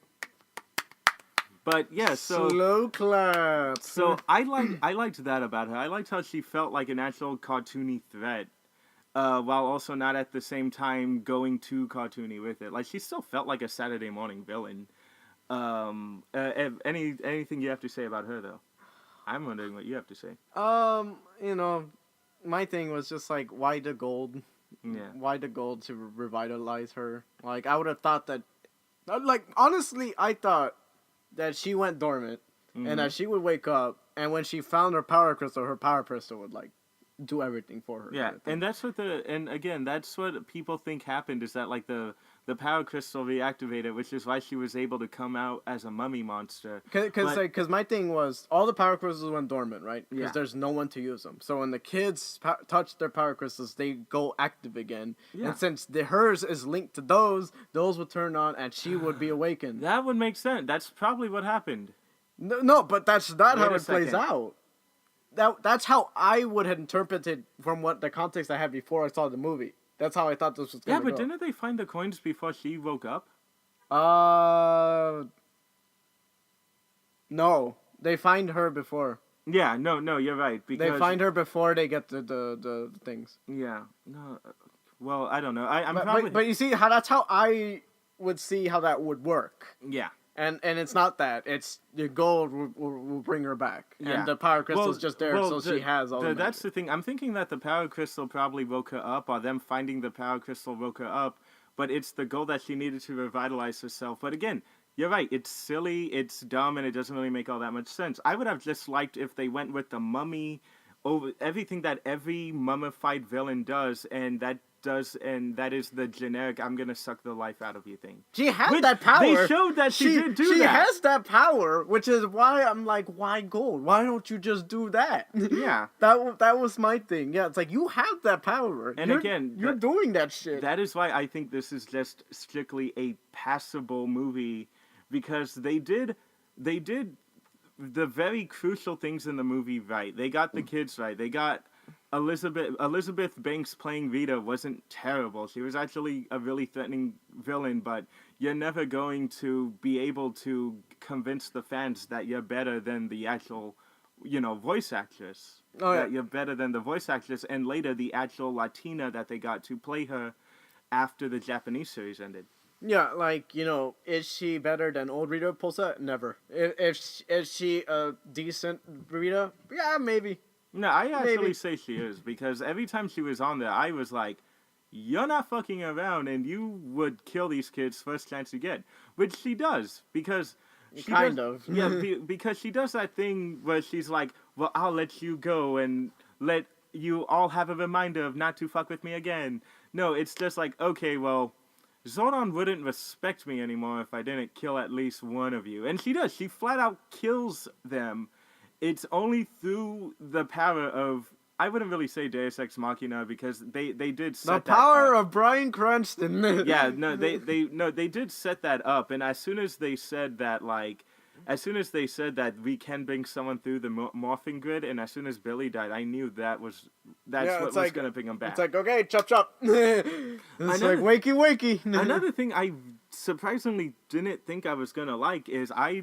But yeah, so slow clap. So I liked that about her. I liked how she felt like an actual cartoony threat, while also not at the same time going too cartoony with it. Like, she still felt like a Saturday morning villain. Anything you have to say about her though? I'm wondering what you have to say. My thing was just like, why the gold? Yeah. Why the goal to revitalize her? Like, I would have thought that... Like, honestly, I thought that she went dormant, and that she would wake up, and when she found her power crystal would, like, do everything for her. Yeah, and that's what that's what people think happened, is that, like, the power crystal reactivated, which is why she was able to come out as a mummy monster. Because my thing was, all the power crystals went dormant, right? Because Yeah. there's no one to use them. So when the kids touch their power crystals, they go active again. Yeah. And since hers is linked to those would turn on, and she would be awakened. That would make sense. That's probably what happened. No, but that's not how Wait a it plays second. out. That's how I would have interpreted from what the context I had before I saw the movie. That's how I thought this was Yeah, going to but go. didn't they find the coins before she woke up? No. They find her before. Yeah, no, you're right. Because They find her before they get the things. Yeah, no. Well, I don't know. But you see how that's how I would see how that would work. Yeah. And it's not that. It's the gold will bring her back. Yeah. And the power crystal's just there, well, so she has all the that's the thing. I'm thinking that the power crystal probably woke her up, or them finding the power crystal woke her up, but it's the gold that she needed to revitalize herself. But again, you're right. It's silly, it's dumb, and it doesn't really make all that much sense. I would have just liked if they went with the mummy over everything that every mummified villain does, and that is the generic "I'm gonna suck the life out of you" thing. She had Which that power. They showed that she did do that. She has that power, which is why I'm like, why gold? Why don't you just do that? Yeah. that was my thing. Yeah, it's like, you have that power. And again, you're doing that shit. That is why I think this is just strictly a passable movie, because they did the very crucial things in the movie right. They got the kids right. They got Elizabeth Banks playing Rita wasn't terrible. She was actually a really threatening villain, but you're never going to be able to convince the fans that you're better than the actual, voice actress. Oh, yeah. That you're better than the voice actress, and later the actual Latina that they got to play her after the Japanese series ended. Yeah, like, is she better than old Rita Repulsa? Never. Is she a decent Rita? Yeah, maybe. No, I actually Maybe. say she is, because every time she was on there, I was like, you're not fucking around, and you would kill these kids first chance you get. Which she does, because... because she does that thing where she's like, well, I'll let you go and let you all have a reminder of not to fuck with me again. No, it's just like, okay, well, Zordon wouldn't respect me anymore if I didn't kill at least one of you. And she does. She flat out kills them. It's only through the power of, I wouldn't really say Deus Ex Machina, because they did set The power that up. of Bryan Cranston. Yeah, no, they did set that up, and as soon as they said that we can bring someone through the morphing grid, and as soon as Billy died, I knew that's what was gonna bring him back. It's like, okay, chop chop. It's like, wakey. Another thing I surprisingly didn't think I was gonna like is I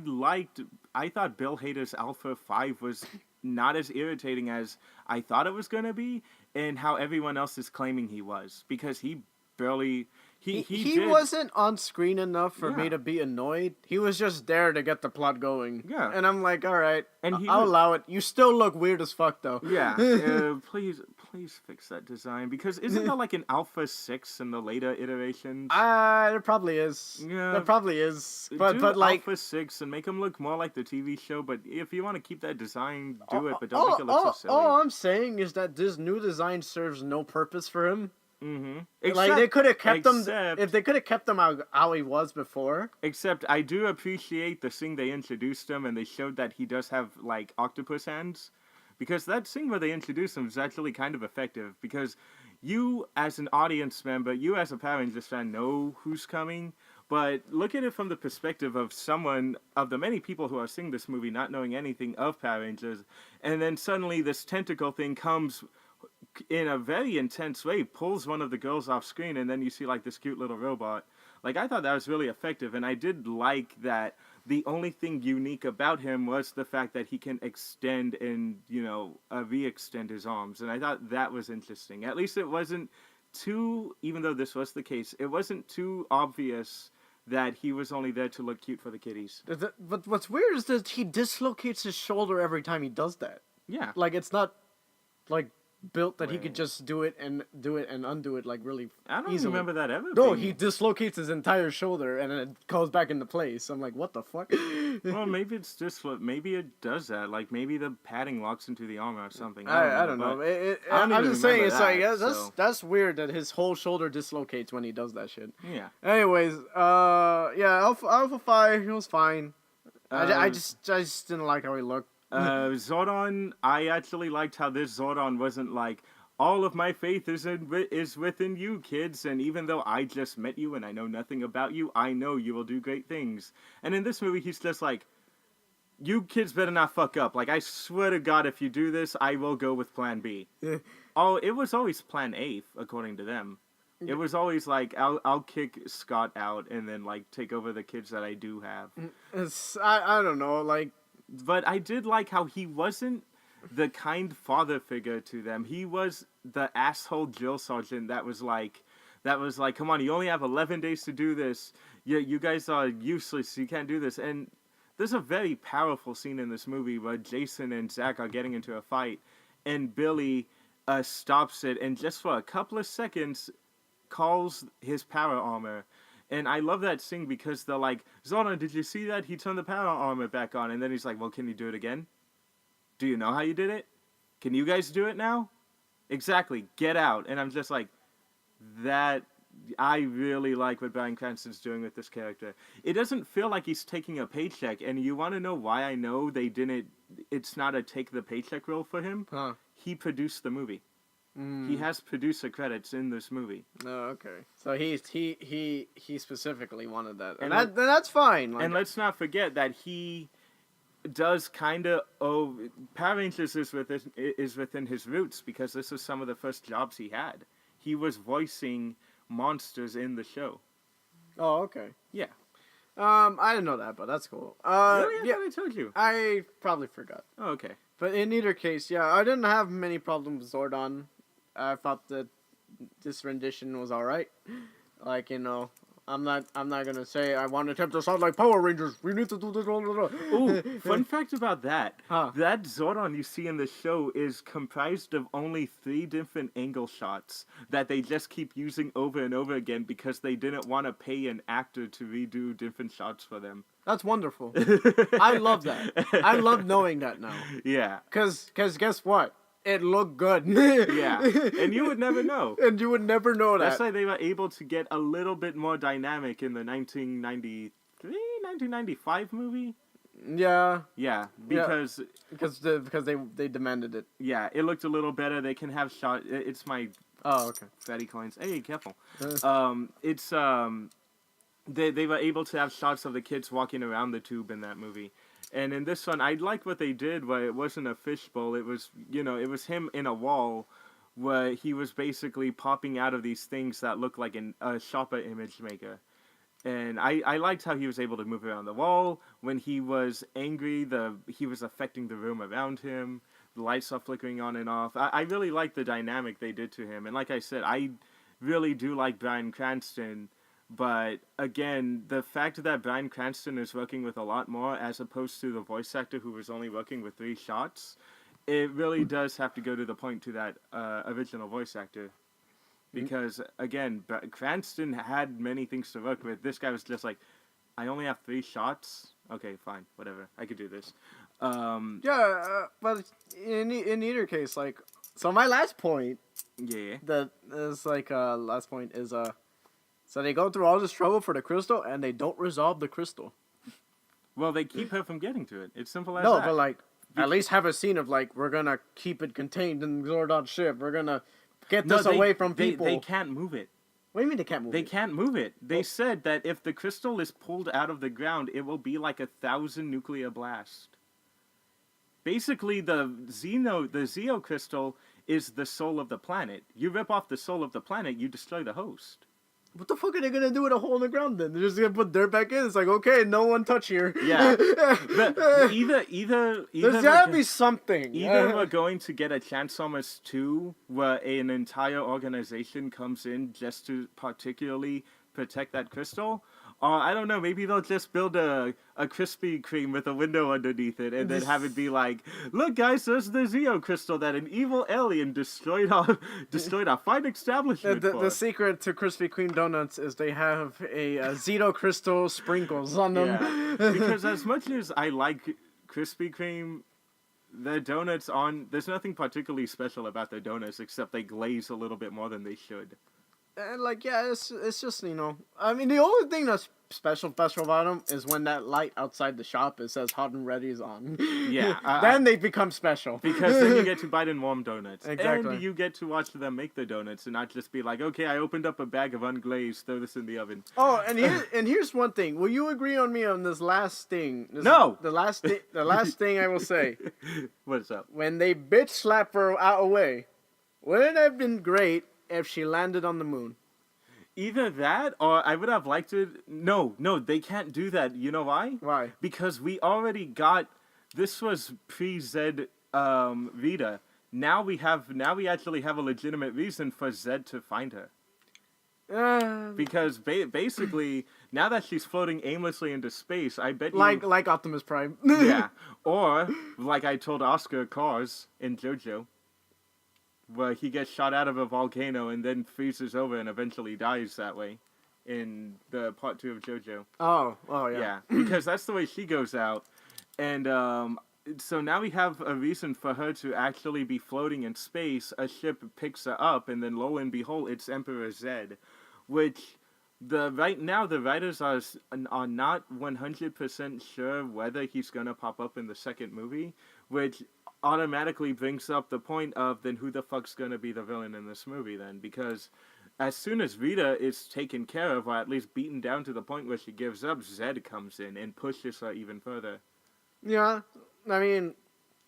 thought Bill Hader's Alpha 5 was not as irritating as I thought it was gonna be, and how everyone else is claiming he was, because he barely he wasn't on screen enough for Yeah. me to be annoyed. He was just there to get the plot going. Yeah. And I'm like, all right, And I'll allow it. You still look weird as fuck, though. Yeah, please fix that design, because isn't there like an Alpha 6 in the later iterations? There probably is. Yeah. There probably is. Do But like, Alpha 6 and make him look more like the TV show, but if you want to keep that design, do it, but don't make it look so silly. all I'm saying is that this new design serves no purpose for him. Mm-hmm. Like, they could have kept him, except- if they could have kept him how he was before. Except I do appreciate the thing they introduced him, and they showed that he does have, like, octopus hands. Because that thing where they introduced him is actually kind of effective. Because you, as an audience member, you as a Power Rangers fan, know who's coming. But look at it from the perspective of someone, of the many people who are seeing this movie not knowing anything of Power Rangers. And then suddenly this tentacle thing comes in a very intense way, pulls one of the girls off screen, and then you see like this cute little robot. Like, I thought that was really effective, and I did like that the only thing unique about him was the fact that he can extend and, re-extend his arms, and I thought that was interesting. At least it wasn't too, even though this was the case, it wasn't too obvious that he was only there to look cute for the kiddies. But what's weird is that he dislocates his shoulder every time he does that. Yeah. Like, it's not, like, built that he could just do it and undo it like really I don't easily. remember that ever. No, being... he dislocates his entire shoulder and then it goes back into place. I'm like, what the fuck? Well, maybe it's just maybe it does that. Like maybe the padding locks into the armor or something. I don't know. I'm just saying, it's like that's weird that his whole shoulder dislocates when he does that shit. Yeah. Anyways, Alpha Phi, he was fine. I just didn't like how he looked. Zordon, I actually liked how this Zordon wasn't like, all of my faith is within you, kids, and even though I just met you and I know nothing about you, I know you will do great things. And in this movie, he's just like, you kids better not fuck up. Like, I swear to God, if you do this, I will go with Plan B. It was always Plan A, according to them. It was always like, I'll kick Scott out and then, like, take over the kids that I do have. I don't know, like... But I did like how he wasn't the kind father figure to them. He was the asshole drill sergeant that was like, come on, you only have 11 days to do this. You guys are useless. You can't do this. And there's a very powerful scene in this movie where Jason and Zach are getting into a fight, and Billy stops it, and just for a couple of seconds calls his power armor. And I love that scene because they're like, Zordon, did you see that? He turned the power armor back on. And then he's like, well, can you do it again? Do you know how you did it? Can you guys do it now? Exactly. Get out. And I'm just like, that... I really like what Bryan Cranston's doing with this character. It doesn't feel like he's taking a paycheck. And you want to know why I know they didn't... It's not a take the paycheck role for him? Huh. He produced the movie. He has producer credits in this movie. Oh, okay. So he specifically wanted that, and that's fine. Like, and let's not forget that he does kind of Power Rangers is within his roots because this is some of the first jobs he had. He was voicing monsters in the show. Oh, okay. Yeah. I didn't know that, but that's cool. Really? I thought I told you. I probably forgot. Oh, okay. But in either case, yeah, I didn't have many problems with Zordon. I thought that this rendition was alright. Like, you know, I'm not gonna say I want to to sound like Power Rangers. We need to do this. Ooh, fun fact about that. Huh. That Zordon you see in the show is comprised of only 3 different angle shots that they just keep using over and over again because they didn't want to pay an actor to redo different shots for them. That's wonderful. I love that. I love knowing that now. Yeah. Cause guess what? It looked good. Yeah. And you would never know. And you would never know that. That's why they were able to get a little bit more dynamic in the 1995 movie. Yeah. Yeah, because they demanded it. Yeah, it looked a little better. They can have shot. It's my okay. fatty coins. Hey, careful. They were able to have shots of the kids walking around the tube in that movie. And in this one, I like what they did where it wasn't a fishbowl. It was, it was him in a wall where he was basically popping out of these things that looked like a Shopper image maker. And I liked how he was able to move around the wall. When he was angry, he was affecting the room around him. The lights are flickering on and off. I really like the dynamic they did to him. And like I said, I really do like Bryan Cranston. But again, the fact that Bryan Cranston is working with a lot more as opposed to the voice actor who was only working with 3 shots, it really does have to go to the point to that original voice actor. Because, again, Cranston had many things to work with. This guy was just like, I only have 3 shots? Okay, fine, whatever. I could do this. But in either case, like, so my last point... Yeah. Last point is, so they go through all this trouble for the crystal, and they don't resolve the crystal. Well, they keep her from getting to it. It's simple as that. No, but like, at least have a scene of like, we're gonna keep it contained in Zordon's ship. We're gonna get this away from people. They can't move it. What do you mean they can't move it? They can't move it. They said that if the crystal is pulled out of the ground, it will be like 1,000 nuclear blast. Basically, the Zeo crystal is the soul of the planet. You rip off the soul of the planet, you destroy the host. What the fuck are they gonna do with a hole in the ground then? They're just gonna put dirt back in? It's like, okay, no one touch here. Yeah. But either there's gotta be something. Either we're going to get a Transformers 2 where an entire organization comes in just to particularly protect that crystal, Or I don't know, maybe they'll just build a Krispy Kreme with a window underneath it and then have it be like, look guys, there's the Zeo crystal that an evil alien destroyed our fine establishment for. The secret to Krispy Kreme donuts is they have a Zito crystal sprinkles on them. Yeah, because as much as I like Krispy Kreme, the donuts there's nothing particularly special about their donuts except they glaze a little bit more than they should. And like, yeah, it's just, you know, I mean, the only thing that's special about them is when that light outside the shop, it says hot and ready is on. Yeah. Then they become special. Because then you get to bite in warm donuts. Exactly. And you get to watch them make the donuts and not just be like, okay, I opened up a bag of unglazed, throw this in the oven. Oh, and here's one thing. Will you agree on me on this last thing? No! The last thing I will say. What's up? When they bitch slap her out away, wouldn't it have been great if she landed on the moon? Either that, or I would have liked it. No, they can't do that. You know why? Why? Because we already got. This was pre-Zed Vita. Now we actually have a legitimate reason for Zed to find her. Because basically, now that she's floating aimlessly into space, I bet you... Like Optimus Prime. Yeah. Or, like I told Oscar Cars in JoJo, where he gets shot out of a volcano and then freezes over and eventually dies that way in the part 2 of JoJo. Oh, yeah. Yeah, because that's the way she goes out. And so now we have a reason for her to actually be floating in space. A ship picks her up, and then lo and behold, it's Emperor Zed, which right now the writers are not 100% sure whether he's going to pop up in the second movie, which automatically brings up the point of then who the fuck's going to be the villain in this movie then, because as soon as Rita is taken care of, or at least beaten down to the point where she gives up, Zed comes in and pushes her even further. Yeah, I mean,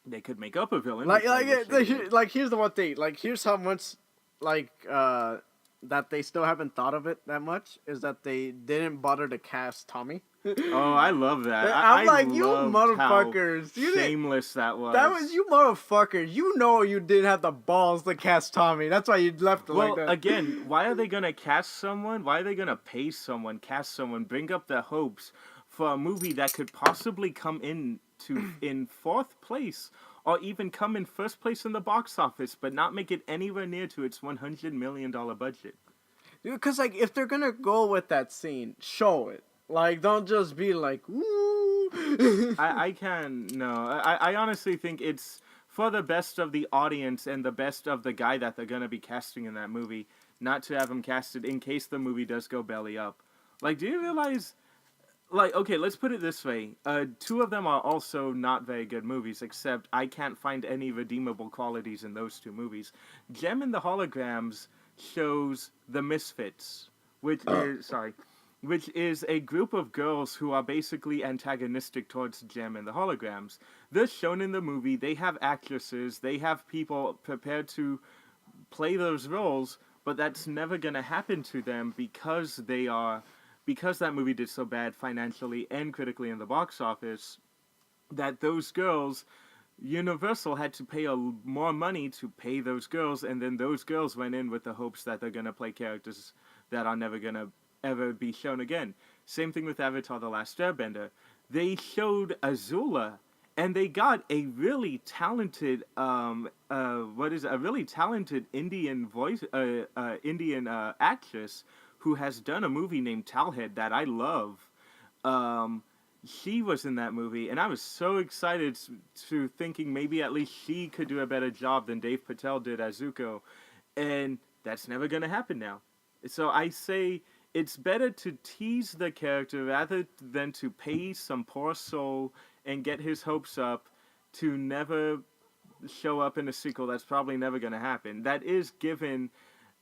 they could make up a villain. Like here's the one thing. Like, here's how much, that they still haven't thought of it that much, is that they didn't bother to cast Tommy. Oh, I love that. I'm like, you loved motherfuckers. How shameless that was. That was, you motherfuckers. You know you didn't have the balls to cast Tommy. That's why you left it like that. Well, again, why are they going to cast someone? Why are they going to pay someone, cast someone, bring up their hopes for a movie that could possibly come in 4th place, or even come in 1st place in the box office, but not make it anywhere near to its $100 million budget? Because, like, if they're gonna go with that scene, show it. Like, don't just be like, woo. I honestly think it's for the best of the audience and the best of the guy that they're gonna be casting in that movie, not to have him casted in case the movie does go belly up. Like, do you realize... Like, okay, let's put it this way. 2 of them are also not very good movies, except I can't find any redeemable qualities in those 2 movies. Gem and the Holograms shows The Misfits, which is a group of girls who are basically antagonistic towards Gem and the Holograms. They're shown in the movie, they have actresses, they have people prepared to play those roles, but that's never going to happen to them because that movie did so bad financially and critically in the box office, that those girls, Universal had to pay more money to pay those girls, and then those girls went in with the hopes that they're going to play characters that are never going to ever be shown again. Same thing with Avatar: The Last Airbender. They showed Azula, and they got a really talented, Indian actress who has done a movie named Talhead that I love. She was in that movie, and I was so excited to thinking maybe at least she could do a better job than Dave Patel did as Zuko, and that's never going to happen now. So I say it's better to tease the character rather than to pay some poor soul and get his hopes up to never show up in a sequel that's probably never going to happen. That is given...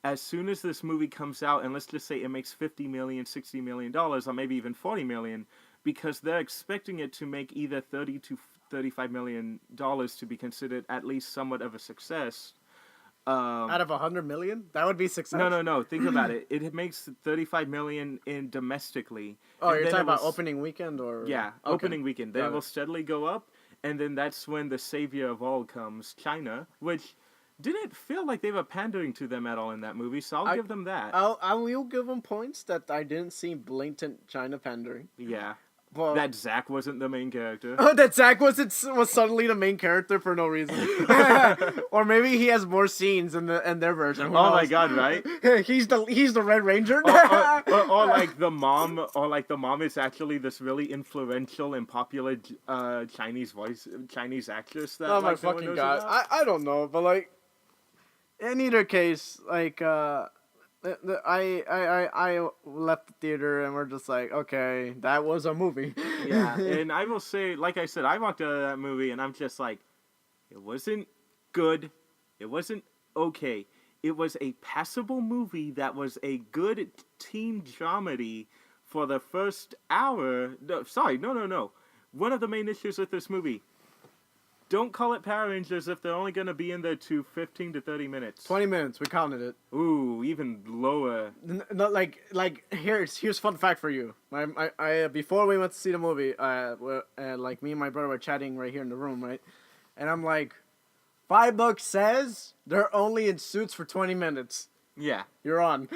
As soon as this movie comes out, and let's just say it makes $50 million, $60 million, or maybe even $40 million, because they're expecting it to make either $30 to $35 million to be considered at least somewhat of a success. Out of $100 million? That would be success? No. Think about it. It makes $35 million domestically. Oh, you're talking about opening weekend? Or yeah, okay. Opening weekend. Then it will steadily go up, and then that's when the savior of all comes, China, which... didn't feel like they were pandering to them at all in that movie, so I'll give them that. I will give them points that I didn't see blatant China pandering. Yeah. But That Zack wasn't the main character. oh, that Zack was suddenly the main character for no reason, or maybe he has more scenes in their version. Who Oh my knows? god, right? he's the Red Ranger. or like the mom, is actually this really influential and popular Chinese actress that. Oh my like, no one fucking knows god! about. I don't know, but like, in either case, like, I left the theater and we're just like, okay, that was a movie. Yeah, and I will say, like I said, I walked out of that movie and I'm just like, it wasn't good, it wasn't okay. It was a passable movie that was a good teen dramedy for the first hour. No. One of the main issues with this movie, don't call it Power Rangers if they're only going to be in there to 15 to 30 minutes. 20 minutes, we counted it. Ooh, even lower. Not like here's fun fact for you. I before we went to see the movie, like me and my brother were chatting right here in the room, right? And I'm like, $5 says they're only in suits for 20 minutes. Yeah. You're on.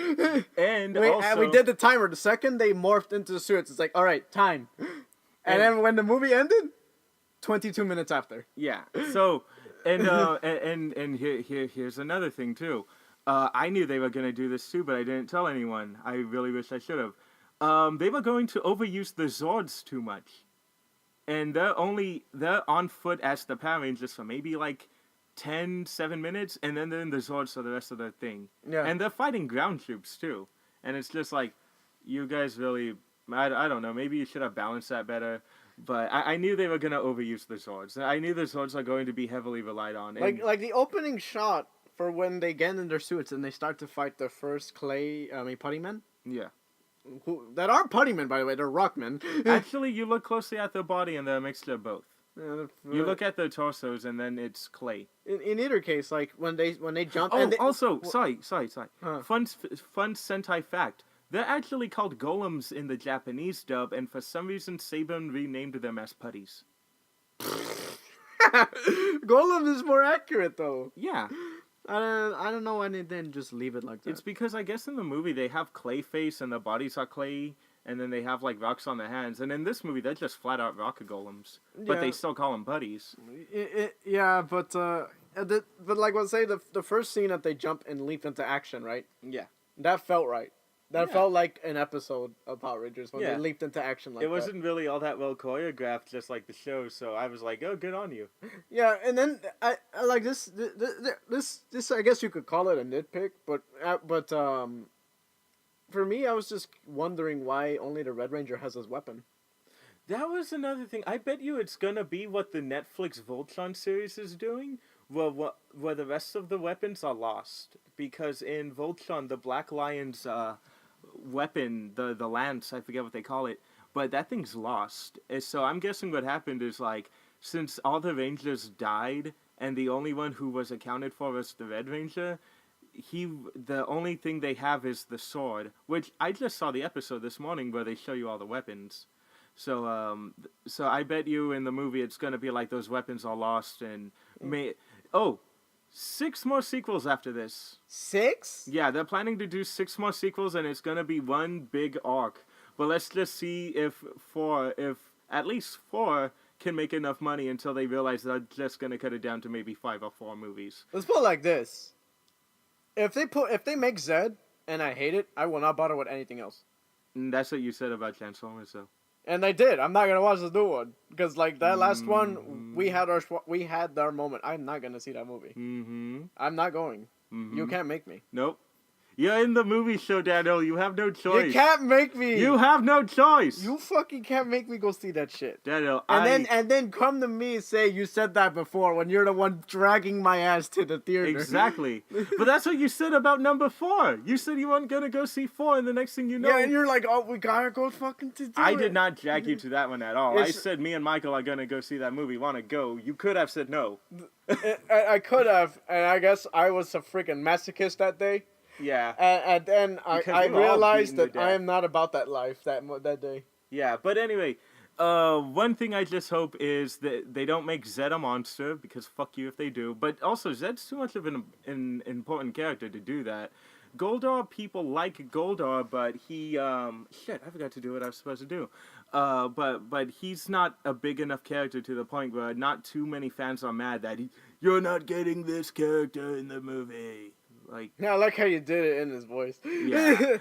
And we did the timer. The second they morphed into the suits, it's like, all right, time. And then when the movie ended, 22 minutes after. Yeah. So, and here's another thing too. I knew they were gonna do this too, but I didn't tell anyone. I really wish I should have. They were going to overuse the Zords too much, and they're on foot as the Power Rangers for maybe like 7 minutes, and then they're in the Zords for the rest of the thing. Yeah. And they're fighting ground troops too, and it's just like, you guys really, I don't know, maybe you should have balanced that better. But I knew they were going to overuse the Zords. I knew the Zords are going to be heavily relied on. And Like the opening shot for when they get in their suits and they start to fight the first putty men. yeah. That are putty men, by the way. They're rock men. Actually, you look closely at their body and they're a mixture of both. Yeah, You look at their torsos and then it's clay. in either case, like when they jump. Oh, and they, also, sorry. Huh. Fun Sentai fact. They're actually called golems in the Japanese dub, and for some reason, Saban renamed them as putties. Golem is more accurate though. Yeah. I don't know why they didn't just leave it like that. It's because I guess in the movie they have clay face and their bodies are clay, and then they have like rocks on their hands. And in this movie, they're just flat out rock golems, but they still call them buddies. Yeah, but like let's say the first scene that they jump and leap into action, right? Yeah. That felt right. That Yeah. felt like an episode of Power Rangers when Yeah. they leaped into action like It wasn't really all that well choreographed, just like the show. So I was like, "Oh, good on you." Yeah, and then I like this. I guess you could call it a nitpick, but for me, I was just wondering why only the Red Ranger has his weapon. That was another thing. I bet you it's gonna be what the Netflix Voltron series is doing, where the rest of the weapons are lost. Because in Voltron, the Black Lion's weapon, the lance, I forget what they call it, but that thing's lost. And so I'm guessing what happened is, like, since all the Rangers died, and the only one who was accounted for was the Red Ranger, the only thing they have is the sword, which I just saw the episode this morning where they show you all the weapons. So I bet you in the movie it's gonna be like those weapons are lost and 6 more sequels after this. 6? Yeah, they're planning to do 6 more sequels and it's gonna be one big arc. But let's just see if at least 4 can make enough money until they realize they're just gonna cut it down to maybe 5 or 4 movies. Let's put it like this: if they make Zed and I hate it, I will not bother with anything else. And that's what you said about Transformers, though. And I did. I'm not gonna watch the new one because like that last one, we had our moment. I'm not gonna see that movie. Mm-hmm. I'm not going. Mm-hmm. You can't make me. Nope. You're in the movie show, Daniel. You have no choice. You can't make me. You have no choice. You fucking can't make me go see that shit. Daniel, And then come to me and say you said that before when you're the one dragging my ass to the theater. Exactly. But that's what you said about number 4. You said you weren't gonna go see 4, and the next thing you know, Yeah, and you're like, oh, we gotta go fucking to do I it. did not drag you to that one at all. I It's- said me and Michael are gonna go see that movie. Wanna go? You could have said no. I could have, and I guess I was a freaking masochist that day. Yeah. And then Because I we were all realized beaten to that I death. am not about that life that day. Yeah. But anyway, One thing I just hope is that they don't make Zed a monster, because fuck you if they do. But also, Zed's too much of an important character to do that. Goldar, people like Goldar, but he, shit, I forgot to do what I was supposed to do. But he's not a big enough character to the point where not too many fans are mad that you're not getting this character in the movie. Like, Yeah, I like how you did it in his voice. yeah.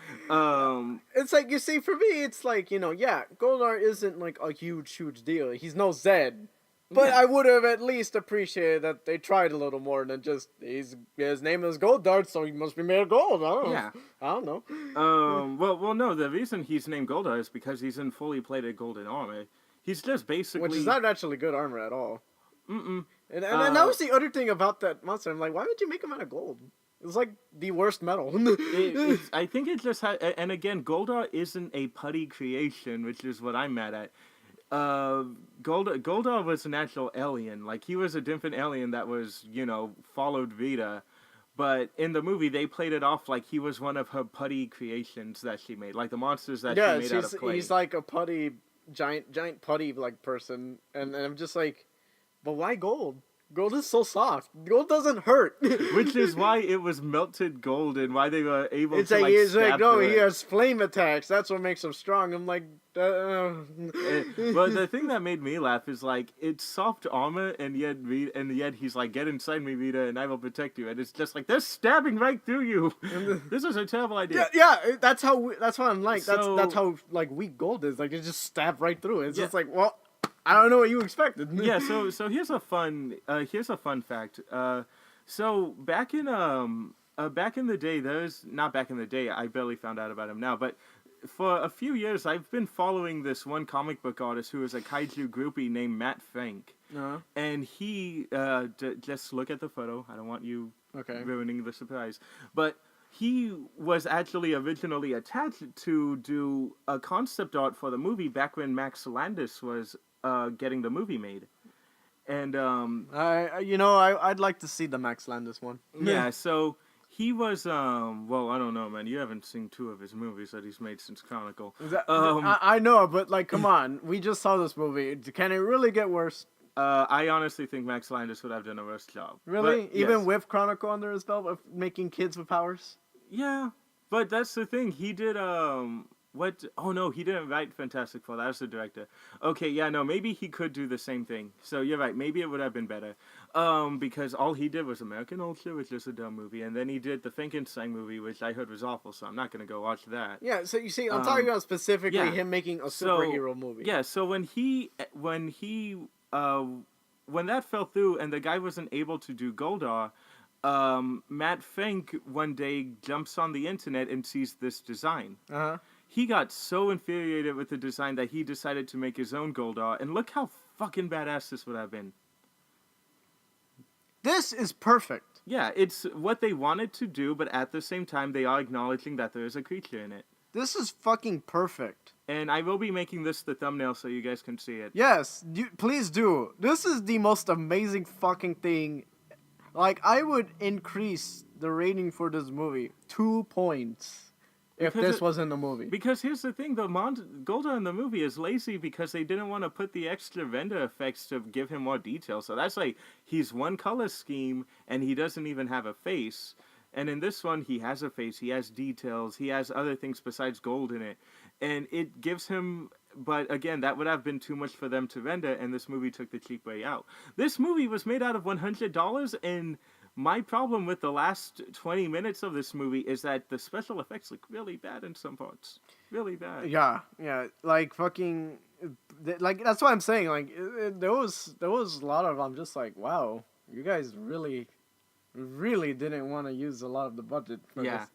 It's like, you see, for me, it's like, yeah, Goldar isn't like a huge deal. He's no Zed. But Yeah. I would have at least appreciated that they tried a little more than just, his name is Goldar, so he must be made of gold. I don't know. Yeah. I don't know. Well, no, the reason he's named Goldar is because he's in fully plated golden armor. He's just basically... Which is not actually good armor at all. Mm-mm. And that was the other thing about that monster. I'm like, why would you make him out of gold? It's like the worst metal. I think it just had, and again, Goldar isn't a putty creation, which is what I'm mad at. Goldar was an actual alien. Like, he was a different alien that was, followed Vita. But in the movie, they played it off like he was one of her putty creations that she made. Like the monsters that she made out of clay. He's like a putty, giant putty like person. And I'm just like, but why gold? Gold is so soft. Gold doesn't hurt. Which is why it was melted gold and why they were able It's to like, it's stab like, no, through he it. has flame attacks. That's what makes him strong. I'm like, But the thing that made me laugh is like it's soft armor, and yet he's like, "Get inside me, Vita, and I will protect you." And it's just like they're stabbing right through you. This is a terrible idea. yeah, that's what I'm like. So- That's how like weak gold is. Like, it just stabbed right through it. It's Yeah. just like, well, I don't know what you expected. Yeah. So here's a fun fact. So back in the day, not back in the day. I barely found out about him now, but for a few years, I've been following this one comic book artist who is a kaiju groupie named Matt Frank. Uh-huh. And he, just look at the photo. I don't want you Okay. ruining the surprise. But he was actually originally attached to do a concept art for the movie back when Max Landis was getting the movie made. And, I'd like to see the Max Landis one. yeah, so... He was, well, I don't know, man. You haven't seen 2 of his movies that he's made since Chronicle. I know, but like, come on. We just saw this movie. Can it really get worse? I honestly think Max Landis would have done a worse job. Really? But, Even yes. with Chronicle under his belt of making kids with powers? Yeah, but that's the thing. He did, what? Oh, no, he didn't write Fantastic Four. That was the director. Okay, yeah, no, maybe he could do the same thing. So you're right. Maybe it would have been better. Because all he did was American Ultra, which is a dumb movie, and then he did the Frankenstein movie, which I heard was awful, so I'm not going to go watch that. Yeah, so you see, I'm talking about specifically yeah. him making a So, superhero movie. Yeah, so when that fell through and the guy wasn't able to do Goldar, Matt Frank one day jumps on the internet and sees this design. Uh-huh. He got so infuriated with the design that he decided to make his own Goldar, and look how fucking badass this would have been. This is perfect. Yeah, it's what they wanted to do, but at the same time, they are acknowledging that there is a creature in it. This is fucking perfect. And I will be making this the thumbnail so you guys can see it. Yes, please do. This is the most amazing fucking thing. Like, I would increase the rating for this movie 2 points if Because this wasn't a movie. Because here's the thing, Goldar in the movie is lazy because they didn't want to put the extra render effects to give him more detail. So that's like, he's one color scheme, and he doesn't even have a face. And in this one, he has a face, he has details, he has other things besides gold in it. And it gives him... But again, that would have been too much for them to render, and this movie took the cheap way out. This movie was made out of $100, and my problem with the last 20 minutes of this movie is that the special effects look really bad in some parts. Really bad. Yeah, like fucking... Like, that's what I'm saying. Like, there was a lot of... I'm just like, wow, you guys really didn't want to use a lot of the budget for this.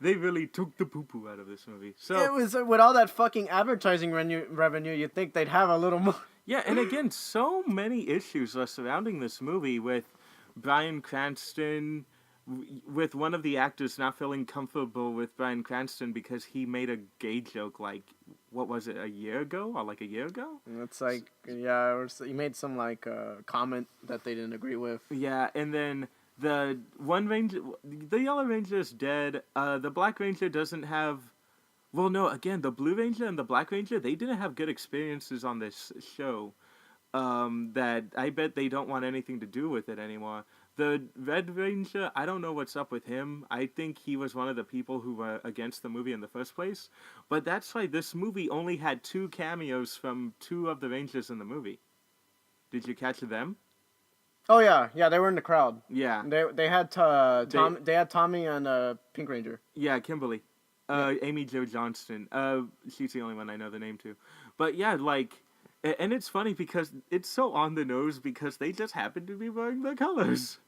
They really took the poo-poo out of this movie. So It was with all that fucking advertising revenue, you'd think they'd have a little more. yeah, and again, so many issues are surrounding this movie with Bryan Cranston, with one of the actors not feeling comfortable with Bryan Cranston because he made a gay joke like, what was it, a year ago? Or like a year ago? It's like, yeah, or he made some like comment that they didn't agree with. Yeah, and then the Yellow Ranger is dead. The Black Ranger doesn't have Well, no, again, the Blue Ranger and the Black Ranger, they didn't have good experiences on this show. That I bet they don't want anything to do with it anymore. The Red Ranger, I don't know what's up with him. I think he was one of the people who were against the movie in the first place. But that's why this movie only had 2 cameos from 2 of the Rangers in the movie. Did you catch them? Oh yeah, they were in the crowd. Yeah. They had they had Tommy and Pink Ranger. Yeah, Kimberly. Amy Jo Johnston. She's the only one I know the name to. But yeah, like... And it's funny because it's so on the nose because they just happen to be wearing their colors.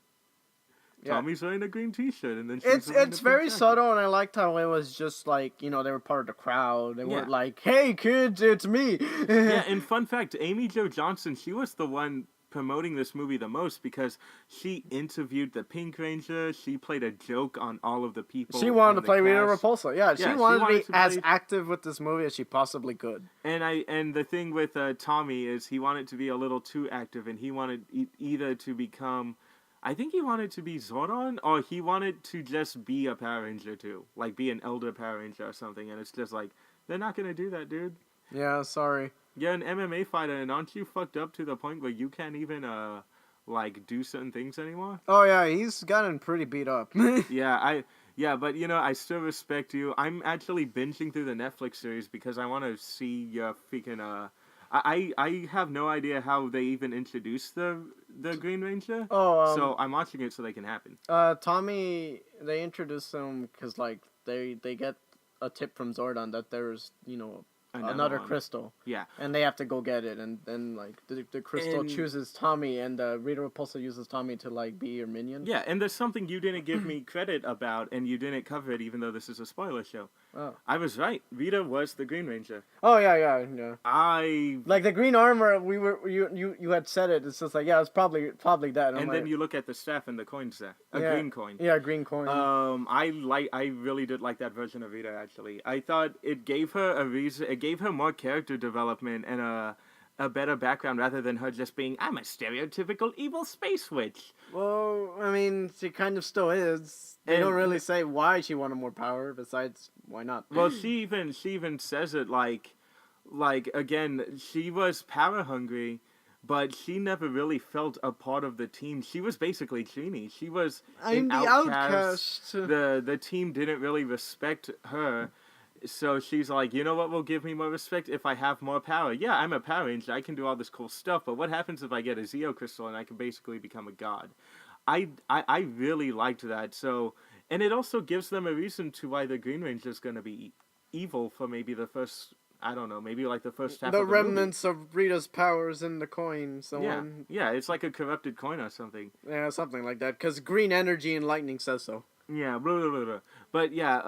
Yeah. Tommy's wearing a green T-shirt, and then she's wearing it's a very pink jacket. subtle, and I liked how it was just like, you know, they were part of the crowd. They Yeah. weren't like, "Hey kids, it's me." Yeah, and fun fact, Amy Jo Johnson, she was the one promoting this movie the most because she interviewed the Pink Ranger. She played a joke on all of the people. She wanted on to the play Rita cast. Repulsa. Yeah, she Yeah, wanted to be as play- active with this movie as she possibly could. And the thing with Tommy is he wanted to be a little too active, and he wanted either to become, I think he wanted to be Zordon, or he wanted to just be a Power Ranger too, like be an elder Power Ranger or something. And it's just like they're not gonna do that, dude. Yeah, sorry. You're an MMA fighter, and aren't you fucked up to the point where you can't even like do certain things anymore? Oh yeah, he's gotten pretty beat up. Yeah, but you know, I still respect you. I'm actually binging through the Netflix series because I want to see your freaking I have no idea how they even introduced the Green Ranger. Oh, so I'm watching it so they can happen. Tommy, they introduced him because like they get a tip from Zordon that there's, you know, another one. crystal. Yeah. And they have to go get it, and then like the crystal And- chooses Tommy, and Rita Repulsa uses Tommy to like be your minion. Yeah, and there's something you didn't give me credit about, and you didn't cover it, even though this is a spoiler show. Oh. I was right. Rita was the Green Ranger. Oh yeah. I Like the green armor, you had said it. It's just like, yeah, it's probably that. and then you look at the staff and the coins there. A Yeah. green coin. Yeah, green coin. I really did like that version of Rita. Actually, I thought it gave her a reason. It gave her more character development and a better background rather than her just being, I'm a stereotypical evil space witch. Well, I mean, she kind of still is. They And- don't really say why she wanted more power. Besides, why not? Well, she even says it like again, she was power hungry, but she never really felt a part of the team. She was basically Genie. She was I'm an the outcast. outcast. The team didn't really respect her. So she's like, you know what will give me more respect? If I have more power. Yeah, I'm a Power Ranger. I can do all this cool stuff. But what happens if I get a Zeo Crystal and I can basically become a god? I really liked that. So, and it also gives them a reason to why the Green Ranger is going to be evil for maybe the first, I don't know, maybe like the first half The of the movie. remnants of Rita's powers in the coin. So Yeah, on. yeah, it's like a corrupted coin or something. Yeah, something like that. Because green energy and lightning says so. Yeah, blah, blah, blah, blah. But yeah,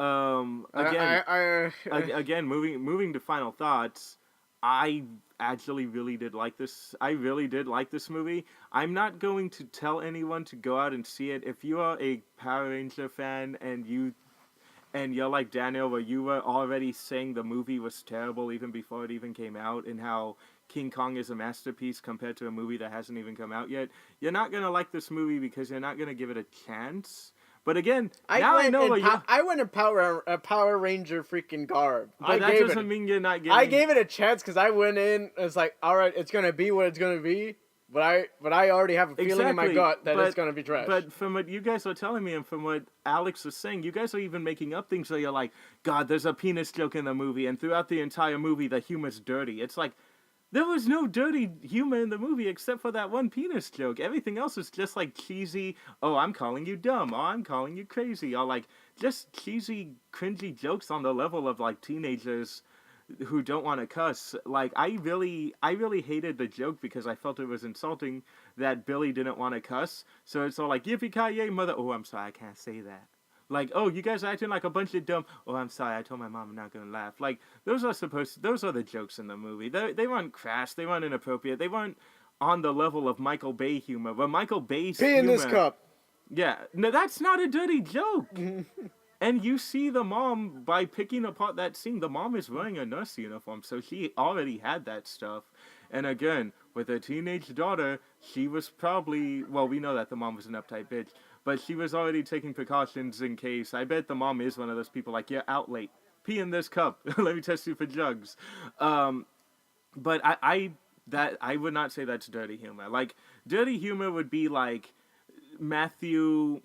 again, again, moving to final thoughts. I actually really did like this. I really did like this movie. I'm not going to tell anyone to go out and see it. If you are a Power Ranger fan and you're like Daniel, where you were already saying the movie was terrible even before it even came out, and how King Kong is a masterpiece compared to a movie that hasn't even come out yet, you're not gonna like this movie because you're not gonna give it a chance. But again, I know what you. I went in Power Ranger freaking garb. But that doesn't mean you're not getting. I gave it a chance because I went in. It's like, all right, it's gonna be what it's gonna be. But I already have a feeling in my gut that it's gonna be trash. But from what you guys are telling me and from what Alex was saying, you guys are even making up things where you're like, God, there's a penis joke in the movie, and throughout the entire movie, the humor's dirty. It's like, there was no dirty humor in the movie except for that one penis joke. Everything else is just like cheesy, oh, I'm calling you dumb, oh, I'm calling you crazy, or like just cheesy, cringy jokes on the level of like teenagers who don't want to cuss. Like, I really hated the joke because I felt it was insulting that Billy didn't want to cuss. So it's all like, yippee-ki-yay, mother. Oh, I'm sorry, I can't say that. Like, oh, you guys are acting like a bunch of dumb. Oh, I'm sorry, I told my mom I'm not gonna laugh. Like, those are the jokes in the movie. They weren't crass, they weren't inappropriate, they weren't on the level of Michael Bay humor. But Michael Bay's pee in this cup. Yeah, no, that's not a dirty joke. And you see the mom, by picking apart that scene, the mom is wearing a nurse uniform, so she already had that stuff. And again, with a teenage daughter, she was probably, well, we know that the mom was an uptight bitch, but she was already taking precautions in case. I bet the mom is one of those people like, you're out late. pee in this cup. Let me test you for jugs. But I would not say that's dirty humor. Like, dirty humor would be like Matt Turturro,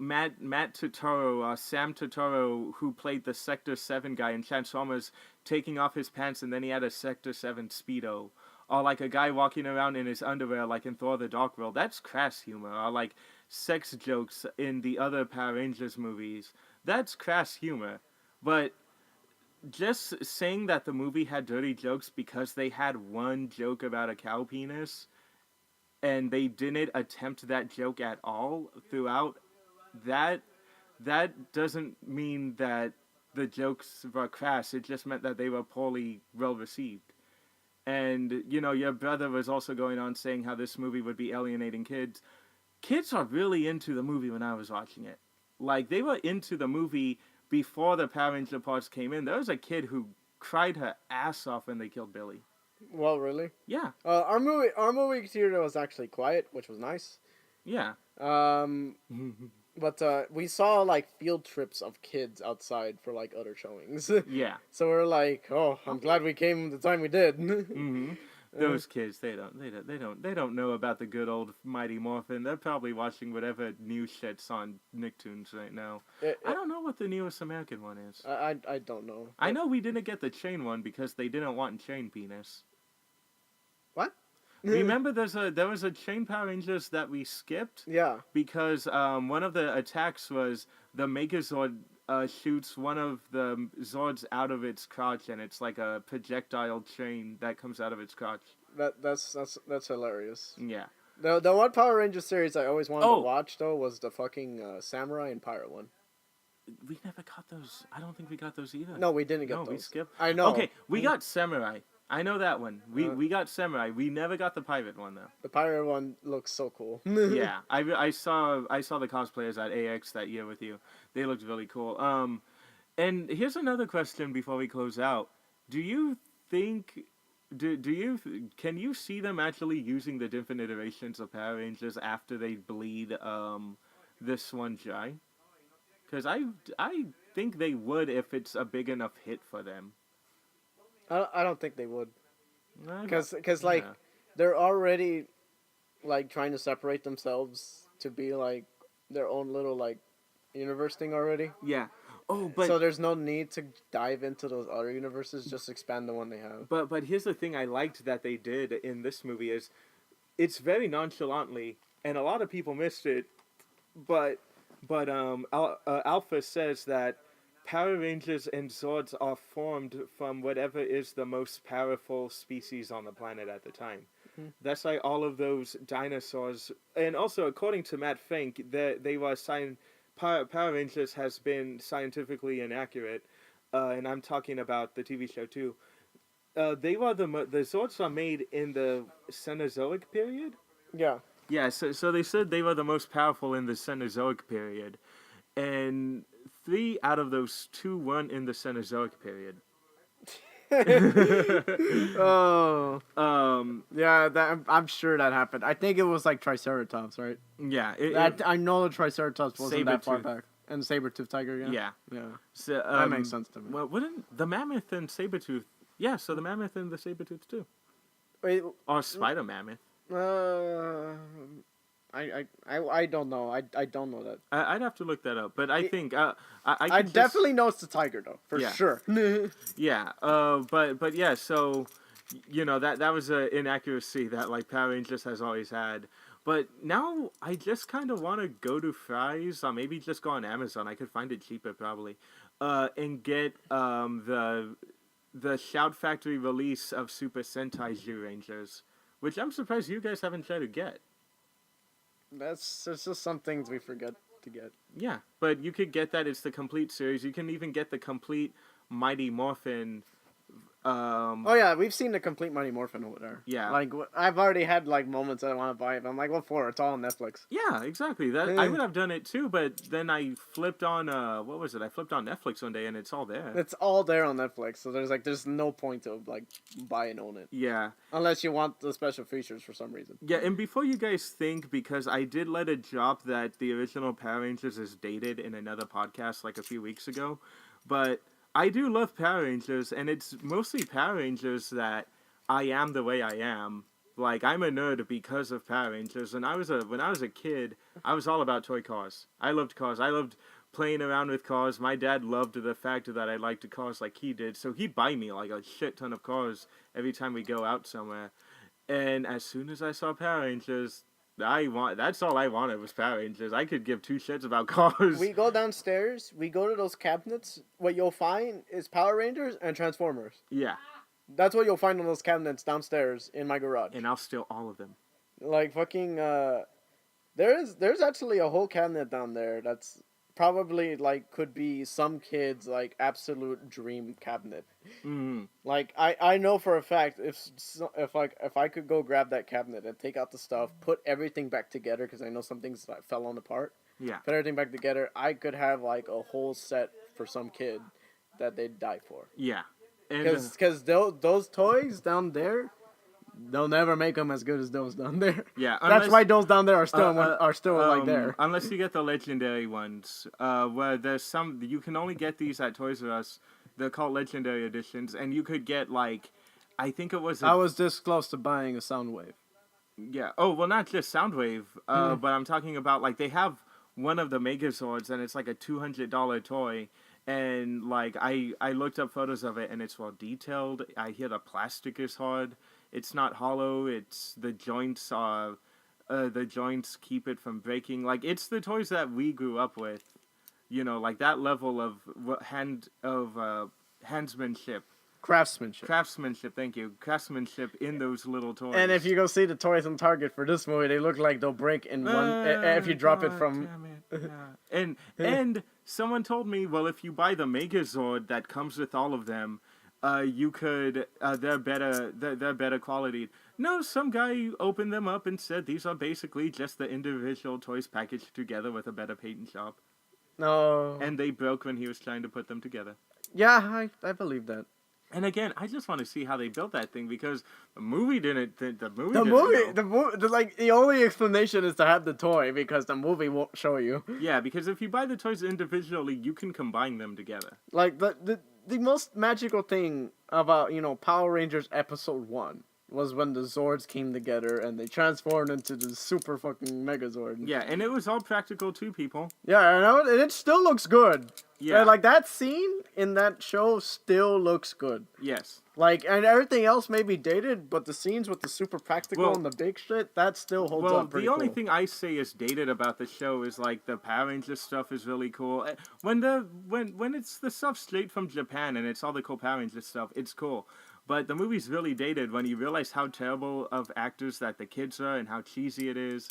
Sam Turturro, who played the Sector 7 guy in Transformers, taking off his pants and then he had a Sector 7 Speedo. Or like a guy walking around in his underwear like in Thor the Dark World. That's crass humor. Or like sex jokes in the other Power Rangers movies. That's crass humor. But just saying that the movie had dirty jokes because they had one joke about a cow penis and they didn't attempt that joke at all throughout, that doesn't mean that the jokes were crass. It just meant that they were poorly well received. And, you know, your brother was also going on saying how this movie would be alienating kids. Kids are really into the movie when I was watching it. Like, they were into the movie before the Power Ranger parts came in. There was a kid who cried her ass off when they killed Billy. Well, really? Yeah. Our movie theater was actually quiet, which was nice. Yeah. But we saw like field trips of kids outside for like other showings. Yeah. So we're like, oh, I'm glad we came the time we did. Mm-hmm. Those kids, they don't know about the good old Mighty Morphin. They're probably watching whatever new shit's on Nicktoons right now. I don't know what the newest American one is. I don't know. I know we didn't get the chain one because they didn't want chain penis. What? Remember, there was a chain Power Rangers that we skipped. Yeah. Because one of the attacks was the Megazord shoots one of the Zords out of its crotch, and it's like a projectile chain that comes out of its crotch. That's hilarious. Yeah. The one Power Ranger series I always wanted to watch though was the fucking Samurai and Pirate one. We never got those. I don't think we got those either. No, we didn't get those. those. We skipped. I know. Okay, we got Samurai. I know that one. We got Samurai. We never got the pirate one though. The pirate one looks so cool. Yeah, I saw the cosplayers at AX that year with you. They looked really cool. And here's another question before we close out. Do you think can you see them actually using the different iterations of Power Rangers after they bleed this one dry? Because I think they would if it's a big enough hit for them. I don't think they would. Because yeah. they're already like trying to separate themselves to be like their own little like universe thing already. Yeah. Oh, but so there's no need to dive into those other universes. Just expand the one they have. But here's the thing I liked that they did in this movie is it's very nonchalantly, and a lot of people missed it. But Alpha says that Power Rangers and Zords are formed from whatever is the most powerful species on the planet at the time. Mm-hmm. That's like all of those dinosaurs. And also, according to Matt Fink, they were Power Rangers has been scientifically inaccurate, and I'm talking about the TV show too. They were the Zords are made in the Cenozoic period. Yeah. Yeah. So they said they were the most powerful in the Cenozoic period, and 3 out of those 2 weren't in the Cenozoic period. Oh. Yeah, I'm sure that happened. I think it was like Triceratops, right? Yeah. I know the Triceratops wasn't that far back. And Saber-Tooth Tiger, yeah? Yeah. Yeah. So, that makes sense to me. Well, wouldn't the Mammoth and Saber-Tooth... Yeah, so the Mammoth and the Saber-Tooth too. Wait. Or Spider-Mammoth. I don't know. I don't know that. I'd have to look that up, but I think I definitely know it's the tiger though, for sure. Yeah. But yeah. So, you know that was an inaccuracy that like Power Rangers has always had. But now I just kind of want to go to Fry's, or maybe just go on Amazon. I could find it cheaper probably, and get the Shout Factory release of Super Sentai Zyurangers, which I'm surprised you guys haven't tried to get. There's just some things we forget to get. Yeah, but you could get that. It's the complete series. You can even get the complete Mighty Morphin. Oh yeah, we've seen the complete Mighty Morphin over there. Yeah, like I've already had like moments that I want to buy it. But I'm like, what for? It's all on Netflix. Yeah, exactly. That I would have done it too, but then I flipped on what was it? I flipped on Netflix one day and it's all there. It's all there on Netflix, so there's no point to like buy and own it. Yeah, unless you want the special features for some reason. Yeah, and before you guys think, because I did let it drop that the original Power Rangers is dated in another podcast like a few weeks ago, but I do love Power Rangers, and it's mostly Power Rangers that I am the way I am. Like, I'm a nerd because of Power Rangers, and when I was a kid, I was all about toy cars. I loved cars. I loved playing around with cars. My dad loved the fact that I liked cars like he did, so he'd buy me like a shit ton of cars every time we go out somewhere. And as soon as I saw Power Rangers, that's all I wanted was Power Rangers. I could give two shits about cars. We go downstairs, we go to those cabinets, what you'll find is Power Rangers and Transformers. Yeah. That's what you'll find on those cabinets downstairs in my garage. And I'll steal all of them. Like fucking there's actually a whole cabinet down there that's probably like could be some kids like absolute dream cabinet. Mm-hmm. Like I know for a fact if I could go grab that cabinet and take out the stuff, put everything back together because I know some things like, fell on apart. Yeah. Put everything back together, I could have like a whole set for some kid that they'd die for. Yeah. Because those toys down there, they'll never make them as good as those down there. Yeah, that's why those down there are still like there. Unless you get the legendary ones, where there's some you can only get these at Toys R Us. They're called legendary editions, and you could get like, I think it was. I was this close to buying a Soundwave. Yeah. Oh well, not just Soundwave, but I'm talking about like they have one of the Megazords, and it's like a $200 toy. And like I looked up photos of it, and it's well detailed. I hear the plastic is hard. It's not hollow. It's the joints keep it from breaking. Like it's the toys that we grew up with, you know, like that level of handsmanship. Craftsmanship, thank you. Craftsmanship in those little toys. And if you go see the toys on Target for this movie, they look like they'll break in one if you drop it from. Yeah. And someone told me, well, if you buy the Megazord that comes with all of them, you could they're better quality. No, some guy opened them up and said these are basically just the individual toys packaged together with a better paint job. No. And they broke when he was trying to put them together. Yeah, I believe that. And again, I just want to see how they built that thing because the movie didn't. The only explanation is to have the toy because the movie won't show you. Yeah, because if you buy the toys individually, you can combine them together. Like the most magical thing about Power Rangers Episode 1 was when the Zords came together and they transformed into the super fucking Megazord. Yeah, and it was all practical too, people. Yeah, I know, and it still looks good. Yeah. Like that scene in that show still looks good. Yes. Like, and everything else may be dated, but the scenes with the super practical and the big shit, that still holds up pretty the only cool. thing I say is dated about the show is like the Power Rangers stuff is really cool. When it's the stuff straight from Japan and it's all the cool Power Rangers stuff, it's cool. But the movie's really dated when you realize how terrible of actors that the kids are and how cheesy it is.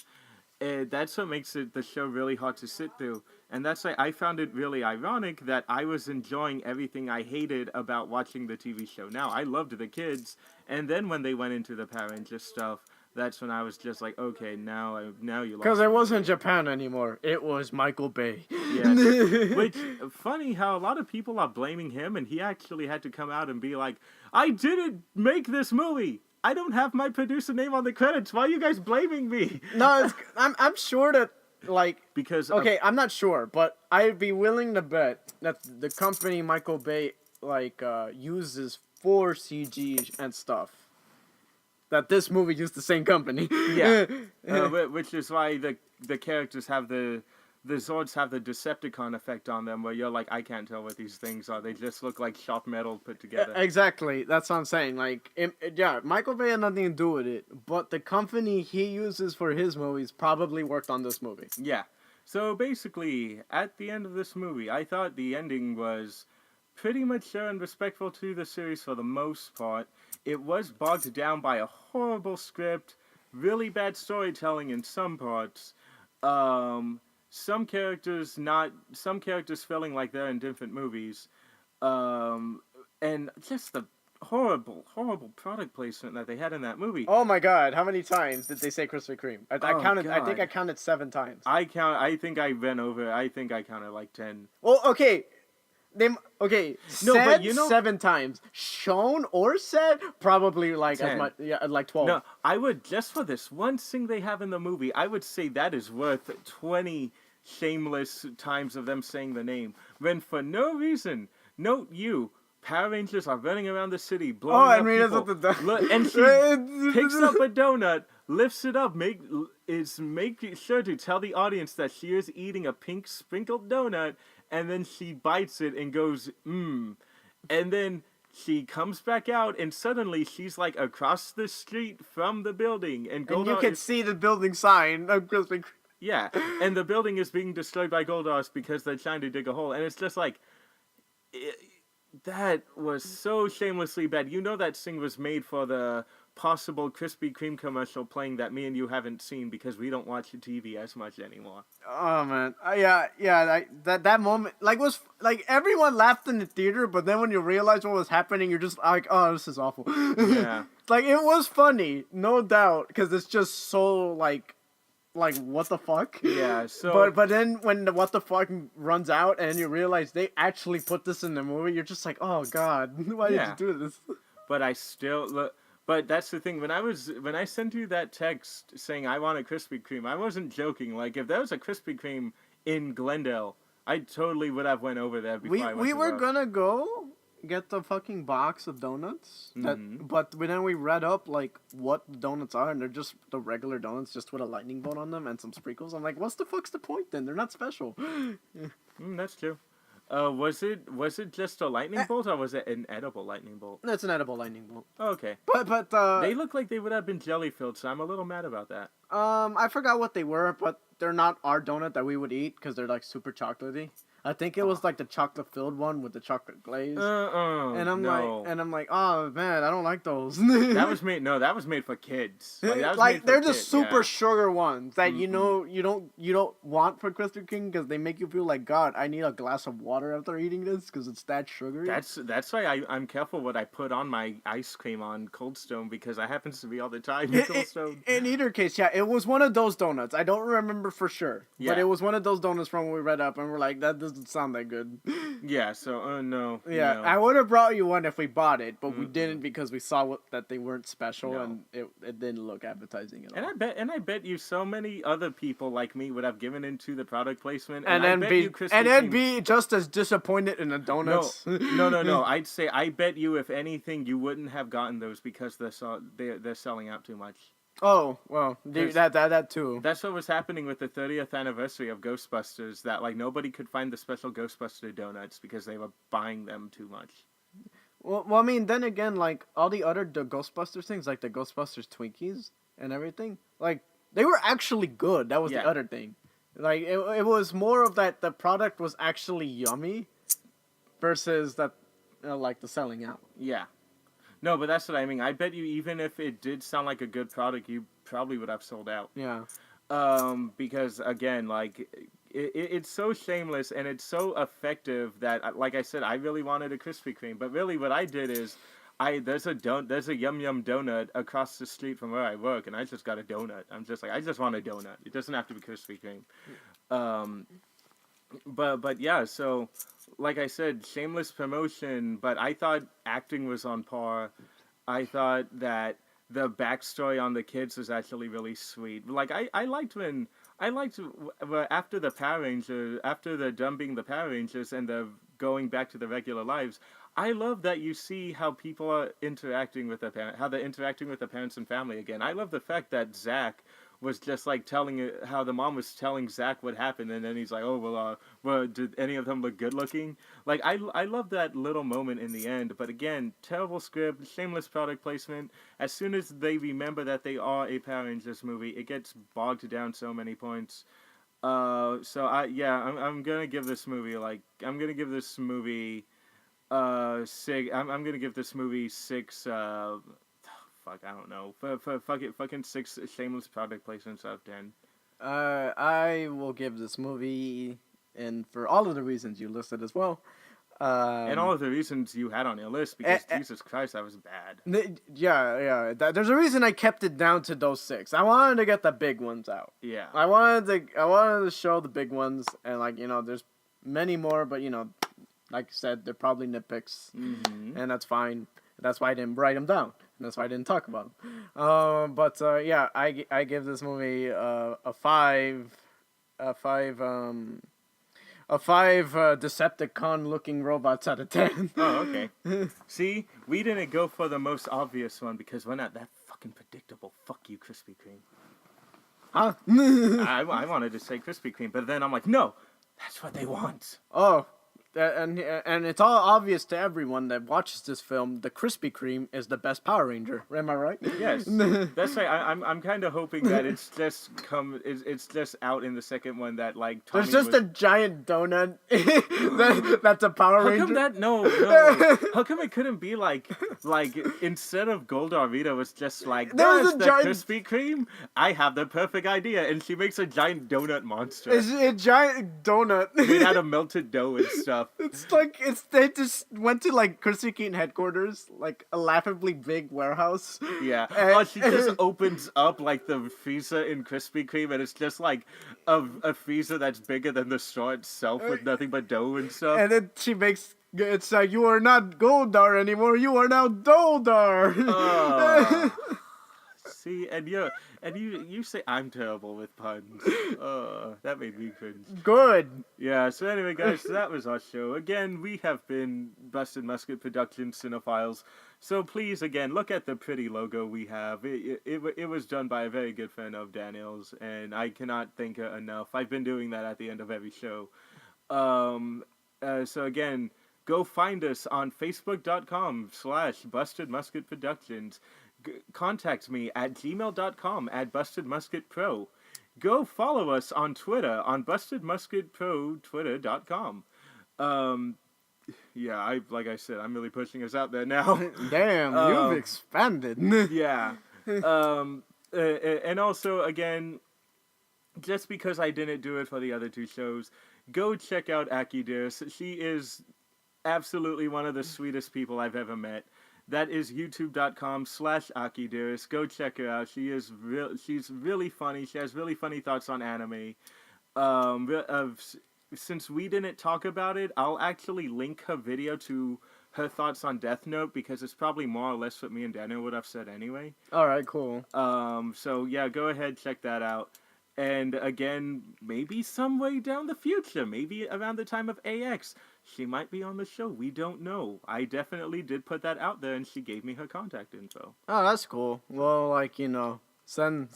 That's what makes the show really hard to sit through. And that's why I found it really ironic that I was enjoying everything I hated about watching the TV show. Now, I loved the kids. And then when they went into the Power Rangers stuff, that's when I was just like, okay, now you lost. Because it wasn't Japan anymore. It was Michael Bay. Yes. Which, funny how a lot of people are blaming him, and he actually had to come out and be like, I didn't make this movie. I don't have my producer name on the credits. Why are you guys blaming me? No, I'm sure that, like... Because... Okay, I'm not sure, but I'd be willing to bet that the company Michael Bay, uses for CG and stuff, that this movie used the same company. Yeah. Which is why the characters have the Zords have the Decepticon effect on them, where you're like, I can't tell what these things are. They just look like sharp metal put together. Exactly. That's what I'm saying. Like, Michael Bay had nothing to do with it, but the company he uses for his movies probably worked on this movie. Yeah. So basically, at the end of this movie, I thought the ending was pretty mature and respectful to the series for the most part. It was bogged down by a horrible script, really bad storytelling in some parts. Some characters feeling like they're in different movies, and just the horrible product placement that they had in that movie. Oh my God! How many times did they say Krispy Kreme? I counted. God. I think I counted 7 times. I think I went over. I think I counted like 10. Well, okay. Said 7 times. Shown or said probably like 10. as much. Yeah, like 12. No, I would just for this one thing they have in the movie. I would say that is worth 20 shameless times of them saying the name. When for no reason note you. Power Rangers are running around the city, blowing and up Rita's people. with the Look, and she picks up a donut, lifts it up, make sure to tell the audience that she is eating a pink sprinkled donut, and then she bites it and goes, mmm. And then she comes back out, and suddenly she's like across the street from the building, and And you Goldar can is, see the building sign of Krispy Kreme. yeah, and the building is being destroyed by Goldar's because they're trying to dig a hole, and it's just like. That was so shamelessly bad. You know that scene was made for the possible Krispy Kreme commercial playing that me and you haven't seen because we don't watch the TV as much anymore. Oh man, yeah. That moment, was like everyone laughed in the theater, but then when you realize what was happening, you're just like, oh, this is awful. Yeah. Like it was funny, no doubt, because it's just so like what the fuck? Yeah, so... But then when the what the fuck runs out and you realize they actually put this in the movie, you're just like, oh god, why did you do this? But I still look. But that's the thing. When I sent you that text saying I want a Krispy Kreme, I wasn't joking. Like if there was a Krispy Kreme in Glendale, I totally would have went over there before I went We to were work. gonna go get the fucking box of donuts. But then we read up like what the donuts are, and they're just the regular donuts, just with a lightning bolt on them and some sprinkles. I'm like, what's the fuck's the point then? They're not special. That's true. Was it just a lightning bolt, or was it an edible lightning bolt? It's an edible lightning bolt. Oh, okay. But They look like they would have been jelly filled, so I'm a little mad about that. I forgot what they were, but they're not our donut that we would eat because they're like super chocolatey. I think it was like the chocolate filled one with the chocolate glaze. And I'm like, oh man, I don't like those. That was made for kids. They're the super sugar ones that you don't want for Krispy Kreme because they make you feel like, God, I need a glass of water after eating this because it's that sugary. That's why I'm careful what I put on my ice cream on Cold Stone, because that happens to be all the time in Cold Stone. In either case, yeah, it was one of those donuts. I don't remember for sure, yeah. But it was one of those donuts from when we read up and we're like, that doesn't sound that good. Yeah, so no. Yeah, no. I would have brought you one if we bought it, but we didn't because we saw that they weren't special and it didn't look appetizing at all. And I bet you so many other people like me would have given into the product placement and then be just as disappointed in the donuts. No. I'd say I bet you if anything you wouldn't have gotten those because they're selling out too much. Oh, well, that too. That's what was happening with the 30th anniversary of Ghostbusters, that like nobody could find the special Ghostbuster donuts because they were buying them too much. Well, I mean, then again, like all the Ghostbusters things, like the Ghostbusters Twinkies and everything, like they were actually good. That was the other thing. Like it was more of that the product was actually yummy versus that like the selling out. Yeah. No, but that's what I mean. I bet you even if it did sound like a good product, you probably would have sold out. Yeah. Because again, like it's so shameless and it's so effective that, like I said, I really wanted a Krispy Kreme. But really, what I did is, there's a Yum Yum donut across the street from where I work, and I just got a donut. I'm just like, I just want a donut. It doesn't have to be Krispy Kreme. But yeah, so. Like I said, shameless promotion, but I thought acting was on par. I thought that the backstory on the kids was actually really sweet. Like I liked after the Power Rangers, after the dumping the Power Rangers and the going back to the regular lives. I love that you see how people are interacting with how they're interacting with their parents and family again. I love the fact that Zach was just like how the mom was telling Zach what happened, and then he's like, oh, well, did any of them look good looking? Like, I love that little moment in the end, but again, terrible script, shameless product placement. As soon as they remember that they are a Power Rangers movie, it gets bogged down so many points. I'm gonna give this movie, I'm gonna give this movie 6, I don't know. Fucking 6 shameless product placements out of 10. I will give this movie, and for all of the reasons you listed as well. And all of the reasons you had on your list, because Jesus Christ, that was bad. Yeah. There's a reason I kept it down to those 6. I wanted to get the big ones out. Yeah. I wanted to show the big ones, and there's many more, but like I said, they're probably nitpicks, and that's fine. That's why I didn't write them down. That's why I didn't talk about them. I give this movie a 5. 5 Decepticon-looking robots out of 10. Oh, okay. See, we didn't go for the most obvious one because we're not that fucking predictable. Fuck you, Krispy Kreme. Huh? I wanted to say Krispy Kreme, but then I'm like, no, that's what they want. Oh, and it's all obvious to everyone that watches this film. The Krispy Kreme is the best Power Ranger. Am I right? Yes, that's right. I'm kind of hoping that it's just out in the second one that like Tommy There's just a giant donut that's a Power How Ranger. come that no? How come it couldn't be like instead of Goldorvito, it's just like There was there's a the giant- Krispy Kreme. I have the perfect idea, and she makes a giant donut monster It's a giant donut. made out of melted dough and stuff. It's like they just went to like Krispy Kreme headquarters, like a laughably big warehouse. Yeah. And- She just opens up like the freezer in Krispy Kreme, and it's just like a freezer that's bigger than the store itself with nothing but dough and stuff. And then she makes it's like, you are not Goldar anymore, you are now Doldar. See, and you say I'm terrible with puns. That made me cringe. Good. Yeah, so anyway, guys, so that was our show. Again, we have been Busted Musket Productions Cinephiles. So please, again, look at the pretty logo we have. It was done by a very good friend of Daniel's, and I cannot thank her enough. I've been doing that at the end of every show. So again, go find us on Facebook.com/Busted Musket Productions. Contact me at gmail.com at BustedMusketPro. Go follow us on Twitter on BustedMusketPro, Twitter.com. Yeah, like I said, I'm really pushing us out there now. Damn, you've expanded. Yeah. And also, again, just because I didn't do it for the other two shows, go check out Aki Dearest. She is absolutely one of the sweetest people I've ever met. That is youtube.com/Aki Dearest. Go check her out. She's really funny. She has really funny thoughts on anime. Since we didn't talk about it, I'll actually link her video to her thoughts on Death Note because it's probably more or less what me and Daniel would have said anyway. Alright, cool. So yeah, go ahead, check that out. And again, maybe some way down the future, maybe around the time of AX, she might be on the show. We don't know. I definitely did put that out there, and she gave me her contact info. Oh, that's cool. Well, like, you know, send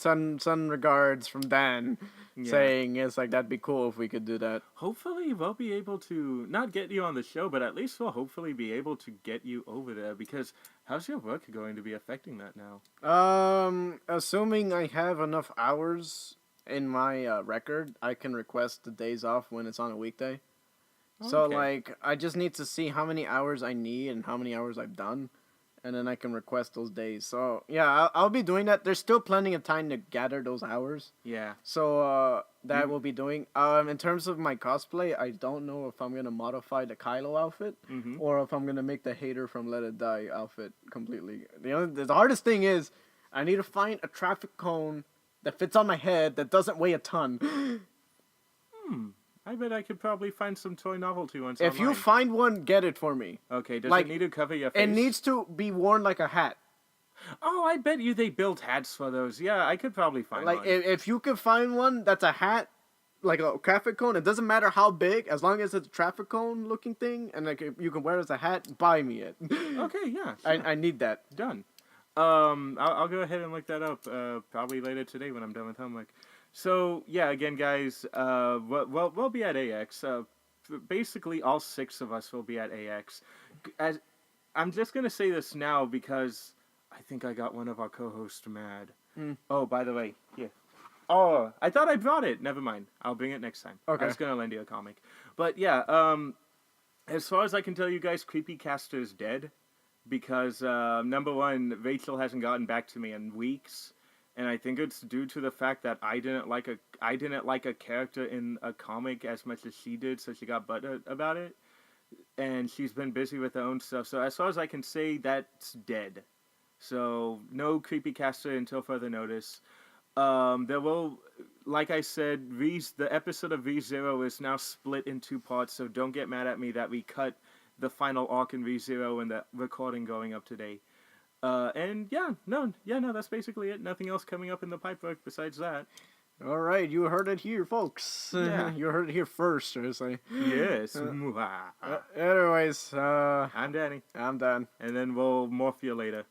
regards from Dan, saying it's like that'd be cool if we could do that. Hopefully, we'll be able to not get you on the show, but at least we'll hopefully be able to get you over there. Because how's your work going to be affecting that now? Assuming I have enough hours in my record, I can request the days off when it's on a weekday. So, Okay. like, I just need to see how many hours I need and how many hours I've done, and then I can request those days. So, yeah, I'll be doing that. There's still plenty of time to gather those hours. Yeah. So, that we'll be doing. In terms of my cosplay, I don't know if I'm going to modify the Kylo outfit, or if I'm going to make the Hater from Let It Die outfit completely. The hardest thing is, I need to find a traffic cone that fits on my head that doesn't weigh a ton. I bet I could probably find some toy novelty ones If you online. find one, get it for me. Okay, does like, it need to cover your face? It needs to be worn like a hat. Oh, I bet you they build hats for those. Yeah, I could probably find Like, one. if you can find one that's a hat, like a traffic cone, it doesn't matter how big, as long as it's a traffic cone looking thing, and like you can wear it as a hat, buy me it. Okay, yeah. Sure. I need that. Done. I'll go ahead and look that up probably later today when I'm done with homework. So yeah, again, guys, we'll be at AX. Basically, all 6 of us will be at AX. As I'm just gonna say this now because I think I got one of our co-hosts mad. Oh, by the way, yeah. Oh, I thought I brought it. Never mind. I'll bring it next time. Okay. I was gonna lend you a comic, but yeah. As far as I can tell you guys, Creepycaster is dead. Because, number one, Rachel hasn't gotten back to me in weeks, and I think it's due to the fact that I didn't like a character in a comic as much as she did, so she got butthurt about it, and she's been busy with her own stuff, so as far as I can say, that's dead. So, no Creepycaster until further notice. There will, like I said, the episode of ReZero is now split in 2 parts, so don't get mad at me that we cut the final arc in ReZero and the recording going up today. And that's basically it. Nothing else coming up in the pipework besides that. All right, you heard it here, folks. Yeah. You heard it here first, I say. Yes. Anyways, I'm Danny, I'm done. and then we'll morph you later.